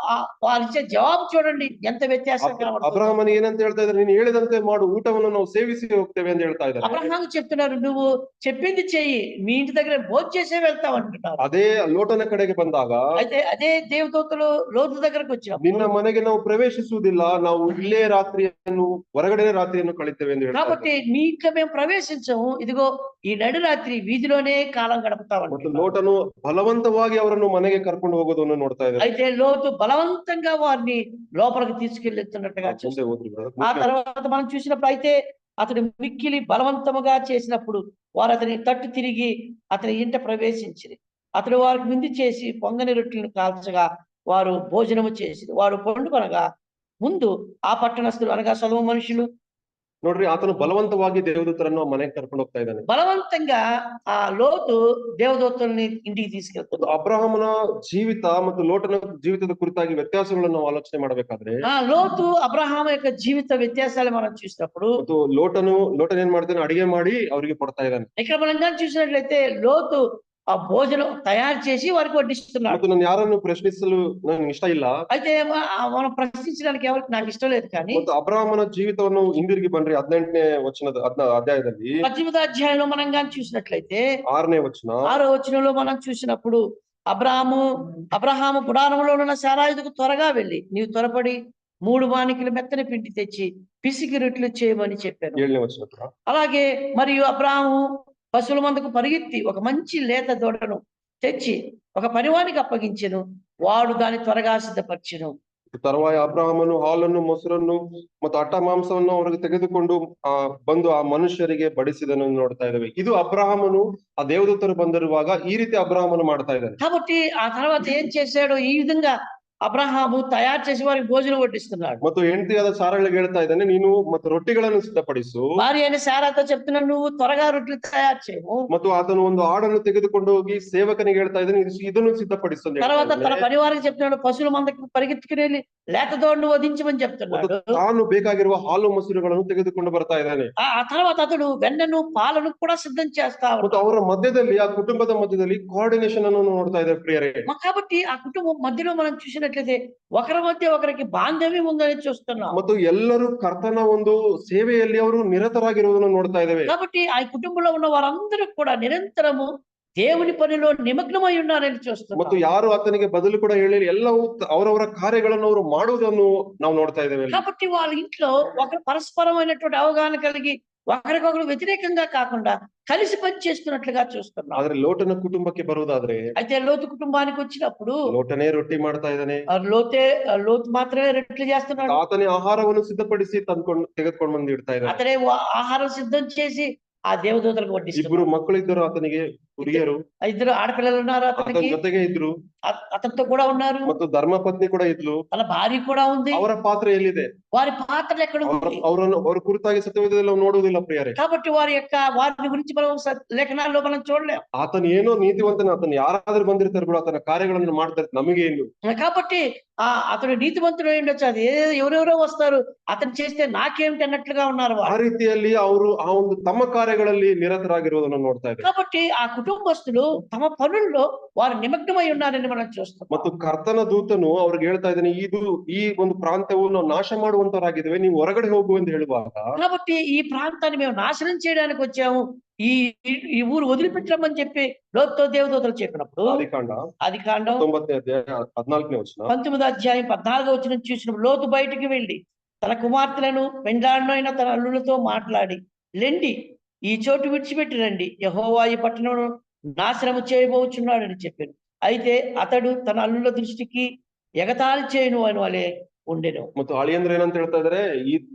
వారిచ్చే జవాబు చూడండి ఎంత వ్యత్యాసం కనబడుతుంది. ಅಬ್ರಹಾಮನಿಗೆ ಏನಂತ ಹೇಳ್ತಾ ಇದ್ದಾರೆ, ನೀನು ಹೇಳಿದಂತೆ ಮಾಡು, ಊಟವನ್ನು ನಾವು ಸೇವಿಸಿ ಹೋಗ್ತೇವೆ ಅಂತ ಹೇಳ್ತಾ ಇದ್ದಾರೆ. అబ్రహాము చెప్తున్నారు, నువ్వు చెప్పింది చెయ్యి, మీ ఇంటి దగ్గర భోజనం చేసే వెళ్తావు అంటున్నారు. ಅದೇ ಲೋಟನ ಕಡೆಗೆ ಬಂದಾಗ, అయితే అదే దేవదూతలు లోతు దగ్గరకు వచ్చినప్పుడు, ನಿನ್ನ ಮನೆಗೆ ನಾವು ಪ್ರವೇಶಿಸುವುದಿಲ್ಲ ಪ್ರವೇಶಿಸುವುದಿಲ್ಲ, ನಾವು ಇಲ್ಲೇ ರಾತ್ರಿಯನ್ನು ಹೊರಗಡೆ ರಾತ್ರಿಯನ್ನು ಕಳಿತೇವೆ ಎಂದು ಹೇಳ್ತಾರೆ. కాబట్టి మీ ఇంట్లో మేము ప్రవేశించము, ఇదిగో ఈ నడిరాత్రి వీధిలోనే కాలం గడుపుతాం ಮತ್ತು అంటున్నాడు. ಲೋಟನು ಬಲವಂತವಾಗಿ ಅವರನ್ನು ಮನೆಗೆ ಕರ್ಕೊಂಡು ಹೋಗೋದನ್ನು ನೋಡ್ತಾ ಇದ್ದಾರೆ. అయితే లోతు బలవంతంగా వారిని లోపలికి తీసుకెళ్తున్నట్టుగా ಮುಂದೆ చూస్తాం. ಹೋದ್ರಿ brother. ఆ తర్వాత మనం చూసినప్పుడు అయితే అతడు మిక్కిలి బలవంతముగా చేసినప్పుడు వారు అతని తట్టు తిరిగి అతని ఇంట ప్రవేశించిరి. అతడు వారికి విందు చేసి పొంగని రొట్టెలను కాల్చగా వారు భోజనము చేసిరి. వారు పండుకొనగా ముందు ఆ పట్టణస్థులు అనగా సొదొమ మనుషులు ನೋಡ್ರಿ, ಆತನು ಬಲವಂತವಾಗಿ ದೇವದೂತರನ್ನು ಮನೆಗೆ ಕರ್ಕೊಂಡು ಹೋಗ್ತಾ ಇದ್ದಾನೆ. బలవంతంగా ఆ లోతు దేవదూతల్ని ఇంటికి ಮತ್ತು తీసుకెళ్తాడు. ಅಬ್ರಹಾಮನ ಜೀವಿತ ಮತ್ತು ಲೋಟನ ಜೀವಿತದ ಕುರಿತಾಗಿ ವ್ಯತ್ಯಾಸಗಳನ್ನು ನಾವು ಆಲೋಚನೆ ಮಾಡಬೇಕಾದ್ರೆ, ఆ లోతు అబ్రహాం యొక్క జీవిత వ్యత్యాసాలు మనం చూసినప్పుడు ಮತ್ತು ಲೋಟನ್ ಏನ್ ಮಾಡ್ತಾನೆ, ಅಡಿಗೆ ಮಾಡಿ ಅವರಿಗೆ ಕೊಡ್ತಾ ಇದ್ದಾನೆ. ఇక్కడ మనం కానీ చూసినట్లయితే లోతు ఆ భోజనం తయారు చేసి వారికి వడ్డిస్తున్నాడు. ಮತ್ತು ನಾನು ಯಾರನ್ನು ಪ್ರಶ್ನಿಸಲು ನನಗೆ ಇಷ್ಟ ಇಲ್ಲ. అయితే మనం ప్రశ్నించడానికి ఎవరికి నాకు ఇష్టం లేదు. కానీ ಮತ್ತು ಅಬ್ರಹಾಮನ ಜೀವಿತವನ್ನು ಹಿಂದಿರುಗಿ ಬನ್ರಿ 18ನೇ ಅಧ್ಯಾಯದಲ್ಲಿ 18వ అధ్యాయంలో మనం కానీ చూసినట్లయితే 6ನೇ ವಚನ. 6వ వచనంలో మనం చూసినప్పుడు అబ్రహాము గుడారంలో ఉన్న సారాయుధకు త్వరగా వెళ్ళి నీవు త్వరపడి 3 మానికల మెత్తని పిండి తెచ్చి పిసికి రొట్టెలు చేయమని చెప్పాను. 7ನೇ ವಚನ ಕೂಡ. అలాగే మరియు అబ్రహాము పశువుల మందకు పరిగెత్తి ఒక మంచి లేత దూడను తెచ్చి ఒక పనివానికి అప్పగించెను. వాడు దాన్ని త్వరగా సిద్ధపరిచెను. ತರುವಾಯ ಅಬ್ರಹಾಮನು ಹಾಲನ್ನು, ಮೊಸರನ್ನು ಮತ್ತು ಅಟ್ಟ ಮಾಂಸವನ್ನು ಅವರಿಗೆ ತೆಗೆದುಕೊಂಡು ಬಂದು ಆ ಮನುಷ್ಯರಿಗೆ ಬಡಿಸಿದನು ನೋಡ್ತಾ ಇದ್ದೇವೆ. ಇದು ಅಬ್ರಹಾಮನು ಆ ದೇವದೂತರು ಬಂದಿರುವಾಗ ಈ ರೀತಿ ಅಬ್ರಹಾಮನು ಮಾಡ್ತಾ ಇದ್ದಾನೆ. కాబట్టి ఆ తర్వాత ఏం చేశాడు? ఈ విధంగా అబ్రహాము తయారు చేసి వారికి భోజనం వడ్డిస్తున్నాడు. ಮತ್ತು ಹೆಂಡತಿಯಾದ ಸಾರಳಿಗೆ ಹೇಳ್ತಾ ಇದ್ದಾನೆ, ನೀನು ಮತ್ತು ರೊಟ್ಟಿಗಳನ್ನು ಸಿದ್ಧಪಡಿಸು. భార్య అయిన శారాతో చెప్తున్నాడు, నువ్వు త్వరగా రొట్టెలు తయారు చేయము. ಮತ್ತು ಆತನು ಒಂದು ಆಡನ್ನು ತೆಗೆದುಕೊಂಡು ಹೋಗಿ ಸೇವಕನಿಗೆ ಹೇಳ್ತಾ ಇದ್ದಾನೆ, ಇದನ್ನು ಸಿದ್ಧಪಡಿಸು ಅಂತ ಹೇಳ್ತಾ తర్వాత తన ಇದ್ದಾನೆ. పనివారికి చెప్తున్నాడు, పశువుల మందకి పరిగెత్తుకుని వెళ్ళి లేత దూడను వధించమని చెప్తున్నాడు. ಮತ್ತು ತಾನು ಬೇಕಾಗಿರುವ ಹಾಲು ಮೊಸರುಗಳನ್ನು ತೆಗೆದುಕೊಂಡು ಬರ್ತಾ ಇದ್ದಾನೆ. ఆ తర్వాత అతడు వెన్నను పాలను కూడా సిద్ధం చేస్తా ಮತ್ತು ఉన్నాడు. ಅವರ ಮಧ್ಯದಲ್ಲಿ, ಆ ಕುಟುಂಬದ ಮಧ್ಯದಲ್ಲಿ ಕೋಆರ್ಡಿನೇಷನ್ ಅನ್ನು ನೋಡ್ತಾ ಇದ್ದಾರೆ ಪ್ರಿಯರೇ. కాబట్టి ఆ కుటుంబం మధ్యలో మనం చూసినట్లయితే ఒకరి మధ్య ఒకరికి బాంధవ్యం ఉందని చూస్తున్నాం. ಮತ್ತು ಎಲ್ಲರೂ ಕರ್ತನ ಒಂದು ಸೇವೆಯಲ್ಲಿ ಅವರು ನಿರತರಾಗಿರುವುದನ್ನು ನೋಡ್ತಾ ಇದ್ದೇವೆ. కాబట్టి ఆ కుటుంబంలో ఉన్న వారందరూ కూడా నిరంతరము దేవుని పనిలో నిమగ్నమై ఉన్నారని చూస్తున్నాం. ಮತ್ತು ಯಾರು ಆತನಿಗೆ ಬದಲು ಕೂಡ ಹೇಳಿ ಎಲ್ಲವೂ ಅವರವರ ಕಾರ್ಯಗಳನ್ನು ಅವರು ಮಾಡುವುದನ್ನು ನಾವು ನೋಡ್ತಾ ಇದ್ದೇವೆ. కాబట్టి వాళ్ళ ఇంట్లో ఒక పరస్పరమైనటువంటి అవగాహన కలిగి ఒకరికొకరు వ్యతిరేకంగా కాకుండా కలిసి పని చేస్తున్నట్లుగా చూస్తున్నాం. ಆದ್ರೆ ಲೋಟನ ಕುಟುಂಬಕ್ಕೆ ಬರುವುದಾದ್ರೆ, అయితే లోతు కుటుంబానికి వచ్చినప్పుడు ಲೋಟನೇ ರೊಟ್ಟಿ ಮಾಡ್ತಾ ಇದ್ದಾನೆ. లోతు మాత్రమే రొట్టెలు చేస్తున్నాడు. ಆತನೇ ಆಹಾರವನ್ನು ಸಿದ್ಧಪಡಿಸಿ ತೆಗೆದುಕೊಂಡು ಬಂದು ಇಡ್ತಾ ಇದ್ದಾನೆ. అతనే ఆహారం సిద్ధం చేసి ఆ దేవదూతలకు ಇಬ್ಬರು వడ్డిస్తున్నాడు. ಮಕ್ಕಳಿದ್ದರು ಆತನಿಗೆ, ಹುಡುಗಿಯರು. 2 ఆడపిల్లలు ఉన్నారు ಆತನ అతనికి. ಜೊತೆಗೆ ಇದ್ರು. అతనితో కూడా ఉన్నారు. ಮತ್ತು ಧರ್ಮಪತ್ನಿ ಕೂಡ ಇದ್ಲು. తన భార్య కూడా ఉంది. ಅವರ ಪಾತ್ರ ಎಲ್ಲಿದೆ? వారి పాత్రలు ఎక్కడ ఉంది? ಅವರ ಕುರಿತಾಗಿ ಸತ್ಯವೇದದಲ್ಲಿ ನಾವು ನೋಡುವುದಿಲ್ಲ ಪ್ರಿಯರೇ. కాబట్టి వారిని గురించి మనం లేఖనాల్లో మనం చూడలేం. ಆತನ ಏನೋ ನೀತಿವಂತನ, ಆತನ ಯಾರಾದ್ರೂ ಬಂದಿರ್ತಾರೆ ಬಿಡು, ಆತನ ಕಾರ್ಯಗಳನ್ನು ಮಾಡ್ತಾರೆ, ನಮಗೆ ಏನು? కాబట్టి అతడు నీతిమంతుడు అయి ఉండొచ్చు. అది ఎవరెవరో వస్తారు, అతను చేస్తే నాకేమిటి అన్నట్లుగా ఉన్నారు ಆ వారు. ರೀತಿಯಲ್ಲಿ ಅವರು ಆ ಒಂದು ತಮ್ಮ ಕಾರ್ಯಗಳಲ್ಲಿ ನಿರತರಾಗಿರುವುದನ್ನು ನೋಡ್ತಾ ಇದ್ದಾರೆ. కాబట్టి ఆ కుటుంబస్తులు తమ పనుల్లో వారు నిమగ్నమై ఉన్నారని మనం చూస్తాం. ಮತ್ತು ಕರ್ತನ ದೂತನು ಅವ್ರಿಗೆ ಹೇಳ್ತಾ ಇದ್ದಾನೆ, ಈ ಒಂದು ಪ್ರಾಂತ್ಯವನ್ನು ನಾಶ ಮಾಡುವಂತವರಾಗಿದ್ದೇವೆ, ನೀವು ಹೊರಗಡೆ ಹೋಗು ಎಂದು ಹೇಳುವಾಗ, కాబట్టి ఈ ప్రాంతాన్ని మేము నాశనం చేయడానికి వచ్చాము, ఈ ఈ ఊరు వదిలిపెట్టమని చెప్పి లోతుతో దేవదూతలు చెప్పినప్పుడు ఆదికాండం 9ನೇ ಅಧ್ಯಾಯ 14ನೇ ವಚನ. 19వ అధ్యాయం 14వ వచనం చూసినప్పుడు లోతు బయటికి వెళ్ళి తన కుమార్తెలను పెండ్లాడినైన తన అల్లులతో మాట్లాడి, లెండి ఈ చోటు విడిచిపెట్టి రండి, యెహోవా ఈ పట్టణమును నాశనము చేయబోచున్నాడని చెప్పాను. అయితే అతడు తన అల్లుల దృష్టికి ఎగతాళి చేయను అని వాళ్ళే ఉండెను. ಮತ್ತು ಅಳಿಯಂದ್ರೆ ಏನಂತ ಹೇಳ್ತಾ ಇದಾರೆ,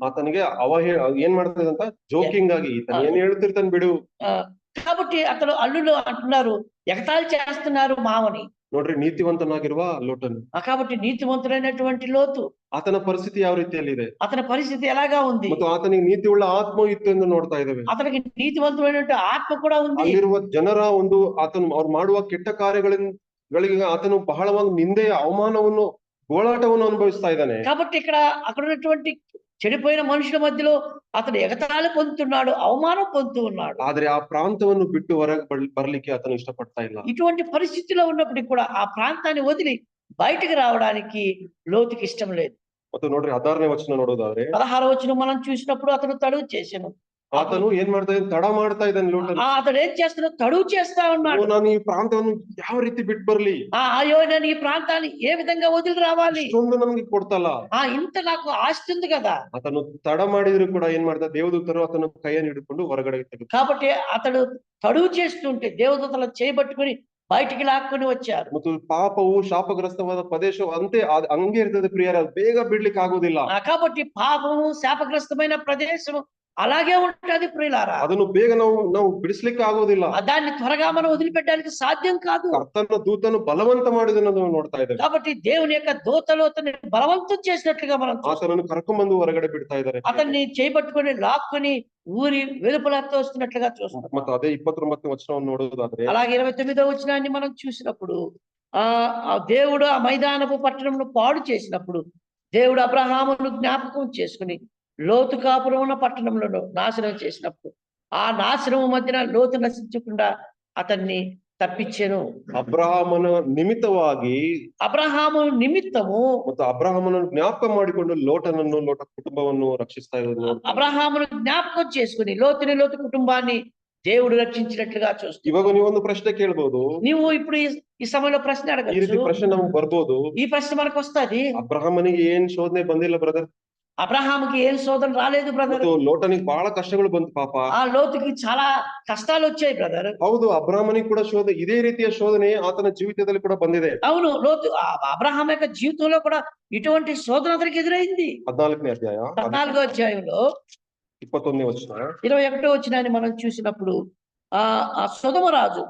ಆತನಿಗೆ ಏನ್ ಮಾಡ್ತದೆ ಅಂತ ಜೋಕಿಂಗ್ ಆಗಿ, ಈತನ ಏನ್ ಹೇಳ್ತಿರ್ತಾನೆ ಬಿಡು. కాబట్టి అతడు అల్లులు అంటున్నారు, ఎగతాళి చేస్తున్నారు మావని. ನೋಡ್ರಿ, ನೀತಿವಂತನಾಗಿರುವ ಲೋಟನು. కాబట్టి నీతివంతుడైనటువంటి లోతు, ಆತನ ಪರಿಸ್ಥಿತಿ ಯಾವ ರೀತಿಯಲ್ಲಿದೆ? అతని పరిస్థితి ఎలాగా ఉంది? ಮತ್ತು ಆತನಿಗೆ ನೀತಿ ಉಳ್ಳ ಆತ್ಮ ಇತ್ತು ಎಂದು ನೋಡ್ತಾ ಇದ್ದೇವೆ. అతనికి నీతివంతుడైనటువంటి ఆత్మ కూడా ఉంది. ಅಲ್ಲಿರುವ ಜನರ ಒಂದು ಅವ್ರು ಮಾಡುವ ಕೆಟ್ಟ ಕಾರ್ಯಗಳಿಗೆ ಆತನು ಬಹಳವಾಗಿ ನಿಂದೆ, ಅವಮಾನವನ್ನು, ಗೋಳಾಟವನ್ನು ಅನುಭವಿಸ್ತಾ ಇದ್ದಾನೆ. కాబట్టి అక్కడ ఉన్నటువంటి చెడిపోయిన మనుషుల మధ్యలో అతను ఎగతాళి పొందుతున్నాడు, అవమానం పొందుతూ ఉన్నాడు. ಆದ್ರೆ ಆ ಪ್ರಾಂತವನ್ನು ಬಿಟ್ಟು ಹೊರಗೆ ಬರ್ಲಿಕ್ಕೆ ಆತನು ಇಷ್ಟಪಡ್ತಾ ಇಲ್ಲ. ఇటువంటి పరిస్థితిలో ఉన్నప్పటికీ కూడా ఆ ప్రాంతాన్ని వదిలి బయటికి రావడానికి లోతుకి ఇష్టం లేదు. ಮತ್ತು ನೋಡ್ರಿ 16ನೇ ವಚನ ನೋಡೋದಾದ್ರೆ, 16వ వచనం మనం చూసినప్పుడు అతను తడువు చేశాను. ಆತನು ಏನ್ ಮಾಡ್ತಾ ಇದ್ದಾನೆ, ತಡ ಮಾಡ್ತಾ ಇದ್ದಾನೆ ಲೋಟನ. అతడు ఏం చేస్తున్నాడు, తడువు చేస్తా ఉన్నాడు. ನಾನು ಈ ಪ್ರಾಂತವನ್ನು ಯಾವ ರೀತಿ ಬಿಟ್ಟು ಬರ್ಲಿ, అయ్యో నేను ఈ ప్రాంతాన్ని ఏ విధంగా వదిలి రావాలి, ಇಷ್ಟೊಂದು ನಮ್ಗೆ ಕೊಡ್ತಲ್ಲ. ఇంత నాకు ఆస్తి ఉంది కదా. ಆತನು ತಡ ಮಾಡಿದ್ರು ಕೂಡ ಏನ್ ಮಾಡ್ತಾ, ದೇವದೂತರು ಆತನ ಕೈಯನ್ನು ಹಿಡ್ಕೊಂಡು ಹೊರಗಡೆ ತೆಗೆದು, కాబట్టి అతడు తడువు చేస్తుంటే దేవదూతలు చేయబట్టుకుని బయటికి లాక్కుని వచ్చారు. ಮತ್ತು ಪಾಪವು ಶಾಪಗ್ರಸ್ತವಾದ ಪ್ರದೇಶವು ಅಂತೆ ಹಂಗೆ ಇರ್ತದೆ ಪ್ರಿಯರೇ, ಅದು ಬೇಗ ಬಿಡ್ಲಿಕ್ಕೆ ಆಗುದಿಲ್ಲ. కాబట్టి పాపము శాపగ్రస్తమైన ప్రదేశం అలాగే ఉంటది ప్రియులారా. ಅದನ್ನು ಬೇಗ ನಾವು ಬಿಡಿಸ್ಲಿಕ್ಕೆ ಆಗೋದಿಲ್ಲ. దాన్ని త్వరగా మనం వదిలిపెట్టడానికి సాధ్యం కాదు. ಕರ್ತನ ದೂತನು ಬಲವಂತ ಮಾಡಿದನ್ನು ನಾವು ನೋಡ್ತಾ ಇದ್ದೇವೆ. కాబట్టి దేవుని యొక్క దూతలు అతన్ని బలవంతం చేసినట్లుగా మనం ಆತನನ್ನು ಕರ್ಕೊಂಡ್ಬಂದು ಹೊರಗಡೆ ಬಿಡ್ತಾ ಇದ್ದಾರೆ. అతన్ని చేయబట్టుకొని లాక్కుని ఊరి వెలుపల తోస్తున్నట్లుగా చూస్తాం. ಮತ್ತೆ ಅದೇ 29ನೇ ವಚನವನ್ನು ನೋಡುವುದಾದ್ರೆ, అలాగే 29వ వచనాన్ని మనం చూసినప్పుడు ఆ దేవుడు ఆ మైదానపు పట్టణంను పాడు చేసినప్పుడు దేవుడు అబ్రహామును జ్ఞాపకం చేసుకుని లోతు కాపురం ఉన్న పట్టణంలో నాశనం చేసినప్పుడు ఆ నాశనం మధ్యన లోతు నశించకుండా అతన్ని తప్పించెను. ಅಬ್ರಹಾಮನ ನಿಮಿತ್ತವಾಗಿ, అబ్రహాము నిమిత్తము ಮತ್ತು ಅಬ್ರಹಾಮನನ್ನು ಜ್ಞಾಪಕ ಮಾಡಿಕೊಂಡು ಲೋಟ ಕುಟುಂಬವನ್ನು ರಕ್ಷಿಸ್ತಾ ಇರೋದು. అబ్రహామును జ్ఞాపకం చేసుకుని లోతు కుటుంబాన్ని దేవుడు రక్షించినట్లుగా చూస్తాం. ಇವಾಗ ನೀವೊಂದು ಪ್ರಶ್ನೆ ಕೇಳ್ಬೋದು, నువ్వు ఇప్పుడు ఈ సమయంలో ప్రశ్న ಈ ರೀತಿ అడగచ్చు. ಪ್ರಶ್ನೆ ನಮ್ಗೆ ಬರ್ಬೋದು, ఈ ప్రశ్న మనకు వస్తుంది, ಅಬ್ರಹಾಮನಿಗೆ ಏನ್ ಶೋಧನೆ ಬಂದಿಲ್ಲ ಬ್ರದರ್, అబ్రహాముకి ఏం శోధన రాలేదు బ్రదర్, ಮತ್ತು ಲೋಟನಿಗೆ ಬಹಳ ಕಷ್ಟಗಳು ಬಂತು ಪಾಪ. ఆ లోతుకి చాలా కష్టాలు వచ్చాయి బ్రదర్. ಹೌದು, ಅಬ್ರಹಾಮನಿಗೆ ಕೂಡ ಇದೇ ರೀತಿಯ ಶೋಧನೆ ಆತನ ಜೀವಿತದಲ್ಲಿ ಕೂಡ ಬಂದಿದೆ. అవును, అబ్రహాం యొక్క జీవితంలో కూడా ఇటువంటి శోధన అతనికి ఎదురైంది. 14ನೇ ಅಧ್ಯಾಯ 14వ అధ్యాయంలో 21ನೇ ವಚನ, 21వ వచనాన్ని మనం చూసినప్పుడు ఆ సొదొమ రాజు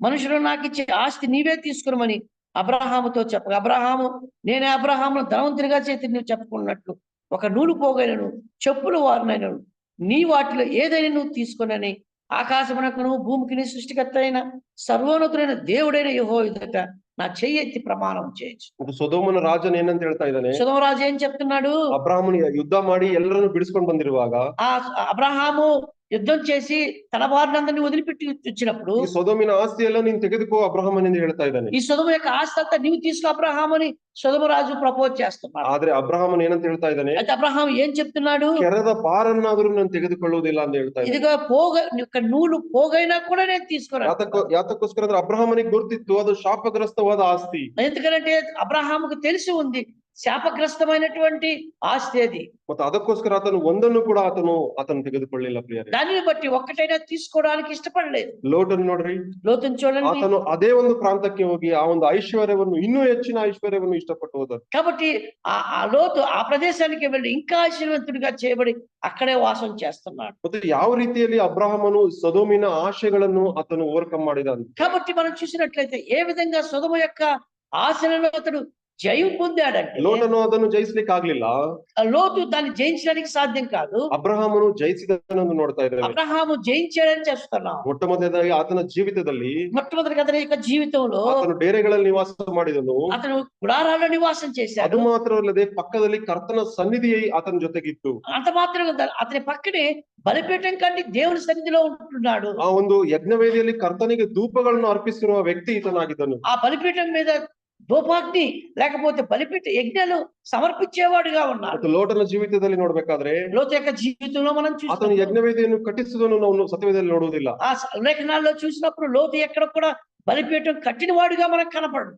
మనుషులు నాకు ఇచ్చే ఆస్తి నీవే తీసుకురమని అబ్రహాముతో చెప్పగా, అబ్రహాము నేనే అబ్రహామును ధనవంతునిగా చేతి నువ్వు చెప్పుకున్నట్లు ఒక నూలు పోగైనను చెప్పులు వారినైనను నీ వాటిలో ఏదైనా నువ్వు తీసుకునని ఆకాశమునకును భూమికి సృష్టికర్త అయిన సర్వోన్నతుడైన దేవుడైన యెహోవా ఎదుట నా చెయ్యి ఎత్తి ప్రమాణం చేయొచ్చు. ಸೊದೋಮನ ರಾಜನ ಏನಂತ ಹೇಳ್ತಾ ಇದ್ದಾನೆ, సొదొమ రాజు ఏం చెప్తున్నాడు, ಅಬ್ರಹಾಮನು ಯುದ್ಧ ಮಾಡಿ ಎಲ್ಲರನ್ನು ಬಿಡಿಸ್ಕೊಂಡು ಬಂದಿರುವಾಗ, అబ్రహాము యుద్ధం చేసి తన వారినందరినీ వదిలిపెట్టి వచ్చినప్పుడు ಈ ಸೊದೋಮಿನ ಆಸ್ತಿ ಎಲ್ಲ ನೀನ್ ತೆಗೆದುಕೋ ಅಬ್ರಹಾಮನಿಂದ ಹೇಳ್ತಾ ಇದ್ದಾನೆ. ఈ సొదొమ యొక్క ఆస్తి అంతా నీవు తీసుకో అబ్రహాము అని సొదొమ రాజు ప్రపోజ్ చేస్తున్నాడు. ಆದ್ರೆ ಅಬ್ರಹಾಮನ್ ಏನಂತ ಹೇಳ್ತಾ ಇದ್ದಾನೆ, అయితే అబ్రహాం ఏం చెప్తున్నాడు, ಕೆರದ ಪಾರನ್ನಾದ್ರೂ ನಾನು ತೆಗೆದುಕೊಳ್ಳುವುದಿಲ್ಲ ಅಂತ ಹೇಳ್ತಾ ಇದ್ದಾನೆ. ఇదిగో నూలు పోగైనా కూడా నేను తీసుకున్నాను. ಯಾತಕ್ಕೋಸ್ಕರ ಅಂದ್ರೆ ಅಬ್ರಹಾಮನಿಗೆ ಗೊತ್ತಿತ್ತು ಅದು ಶಾಪಗ್ರಸ್ತವಾದ ಆಸ್ತಿ. ఎందుకంటే అబ్రహాముకు తెలిసి ఉంది శాపగ్రస్తమైనటువంటి ఆస్తి అది. ಮತ್ತೆ ಅದಕ್ಕೋಸ್ಕರ ಆತನು ಒಂದನ್ನು ಕೂಡ ಆತನು ತೆಗೆದುಕೊಳ್ಳಿಲ್ಲ ಪ್ರಿಯರೇ. దానిని బట్టి ఒక్కటైనా తీసుకోవడానికి ఇష్టపడలేదు. ಲೋಟನ್ನು ನೋಡ್ರಿ, లోతుని చూడండి, ಆತನು ಅದೇ ಒಂದು ಪ್ರಾಂತಕ್ಕೆ ಹೋಗಿ ಆ ಒಂದು ಐಶ್ವರ್ಯವನ್ನು, ಇನ್ನೂ ಹೆಚ್ಚಿನ ಐಶ್ವರ್ಯವನ್ನು ಇಷ್ಟಪಟ್ಟು ಹೋದರು. కాబట్టి ఆ లోతు ఆ ప్రదేశానికి వెళ్ళి ఇంకా ఆశీర్వంతుడిగా చేయబడి అక్కడే వాసం చేస్తున్నాడు. ಮತ್ತೆ ಯಾವ ರೀತಿಯಲ್ಲಿ ಅಬ್ರಹಾಮನು ಸೊದೋಮಿನ ಆಶೆಗಳನ್ನು ಆತನು ಓವರ್ಕಮ್ ಮಾಡಿದ. కాబట్టి మనం చూసినట్లయితే ఏ విధంగా సొదొమ యొక్క ఆశలను అతడు జయం పొందాడంటే, ಲೋಟನು ಅದನ್ನು ಜಯಿಸ್ಲಿಕ್ಕೆ ಆಗ್ಲಿಲ್ಲ, లోతు దాన్ని జయించడానికి సాధ్యం కాదు. ಅಬ್ರಹಾಮನು ಜಯಿಸಿದನ್ನು ನೋಡ್ತಾ ಇದ್ದೇವೆ. అబ్రహాము జయించాడని చేస్తున్నాం. ಮೊಟ್ಟಮೊದಲಾಗಿ ಆತನ ಜೀವಿತದಲ್ಲಿ మొట్టమొదటి అతని యొక్క జీవితంలో ಆತನು ಡೇರೆಗಳಲ್ಲಿ ನಿವಾಸ ಮಾಡಿದನು. అతను గుడారాల్లో నివాసం చేశాడు. ಅದು ಮಾತ್ರವಲ್ಲದೆ ಪಕ್ಕದಲ್ಲಿ ಕರ್ತನ ಸನ್ನಿಧಿ ಆತನ ಜೊತೆಗಿತ್ತು. అంత మాత్రం అతని పక్కనే బలిపీఠం కంటే దేవుని సన్నిధిలో ఉంటున్నాడు. ಆ ಒಂದು ಯಜ್ಞವೇದಿಯಲ್ಲಿ ಕರ್ತನಿಗೆ ಧೂಪಗಳನ್ನು ಅರ್ಪಿಸಿರುವ ವ್ಯಕ್ತಿ ಈತನಾಗಿದ್ದನು. ఆ బలిపీఠం మీద ధూపాగ్ని లేకపోతే బలిపీఠ యజ్ఞాలు సమర్పించేవాడుగా ఉన్నాడు. ಲೋಟನ ಜೀವಿತದಲ್ಲಿ ನೋಡ್ಬೇಕಾದ್ರೆ లోతు యొక్క జీవితంలో మనం ಆತನು చూస్తాం, ಯಜ್ಞವೇದಿಯನ್ನು ಕಟ್ಟಿಸುವುದನ್ನು ನಾವು ಸತ್ಯವೇದದಲ್ಲಿ ನೋಡುವುದಿಲ್ಲ. ఆ లేఖనాల్లో చూసినప్పుడు లోతు ఎక్కడ కూడా బలిపీఠం కట్టిన వాడుగా మనకు కనపడు.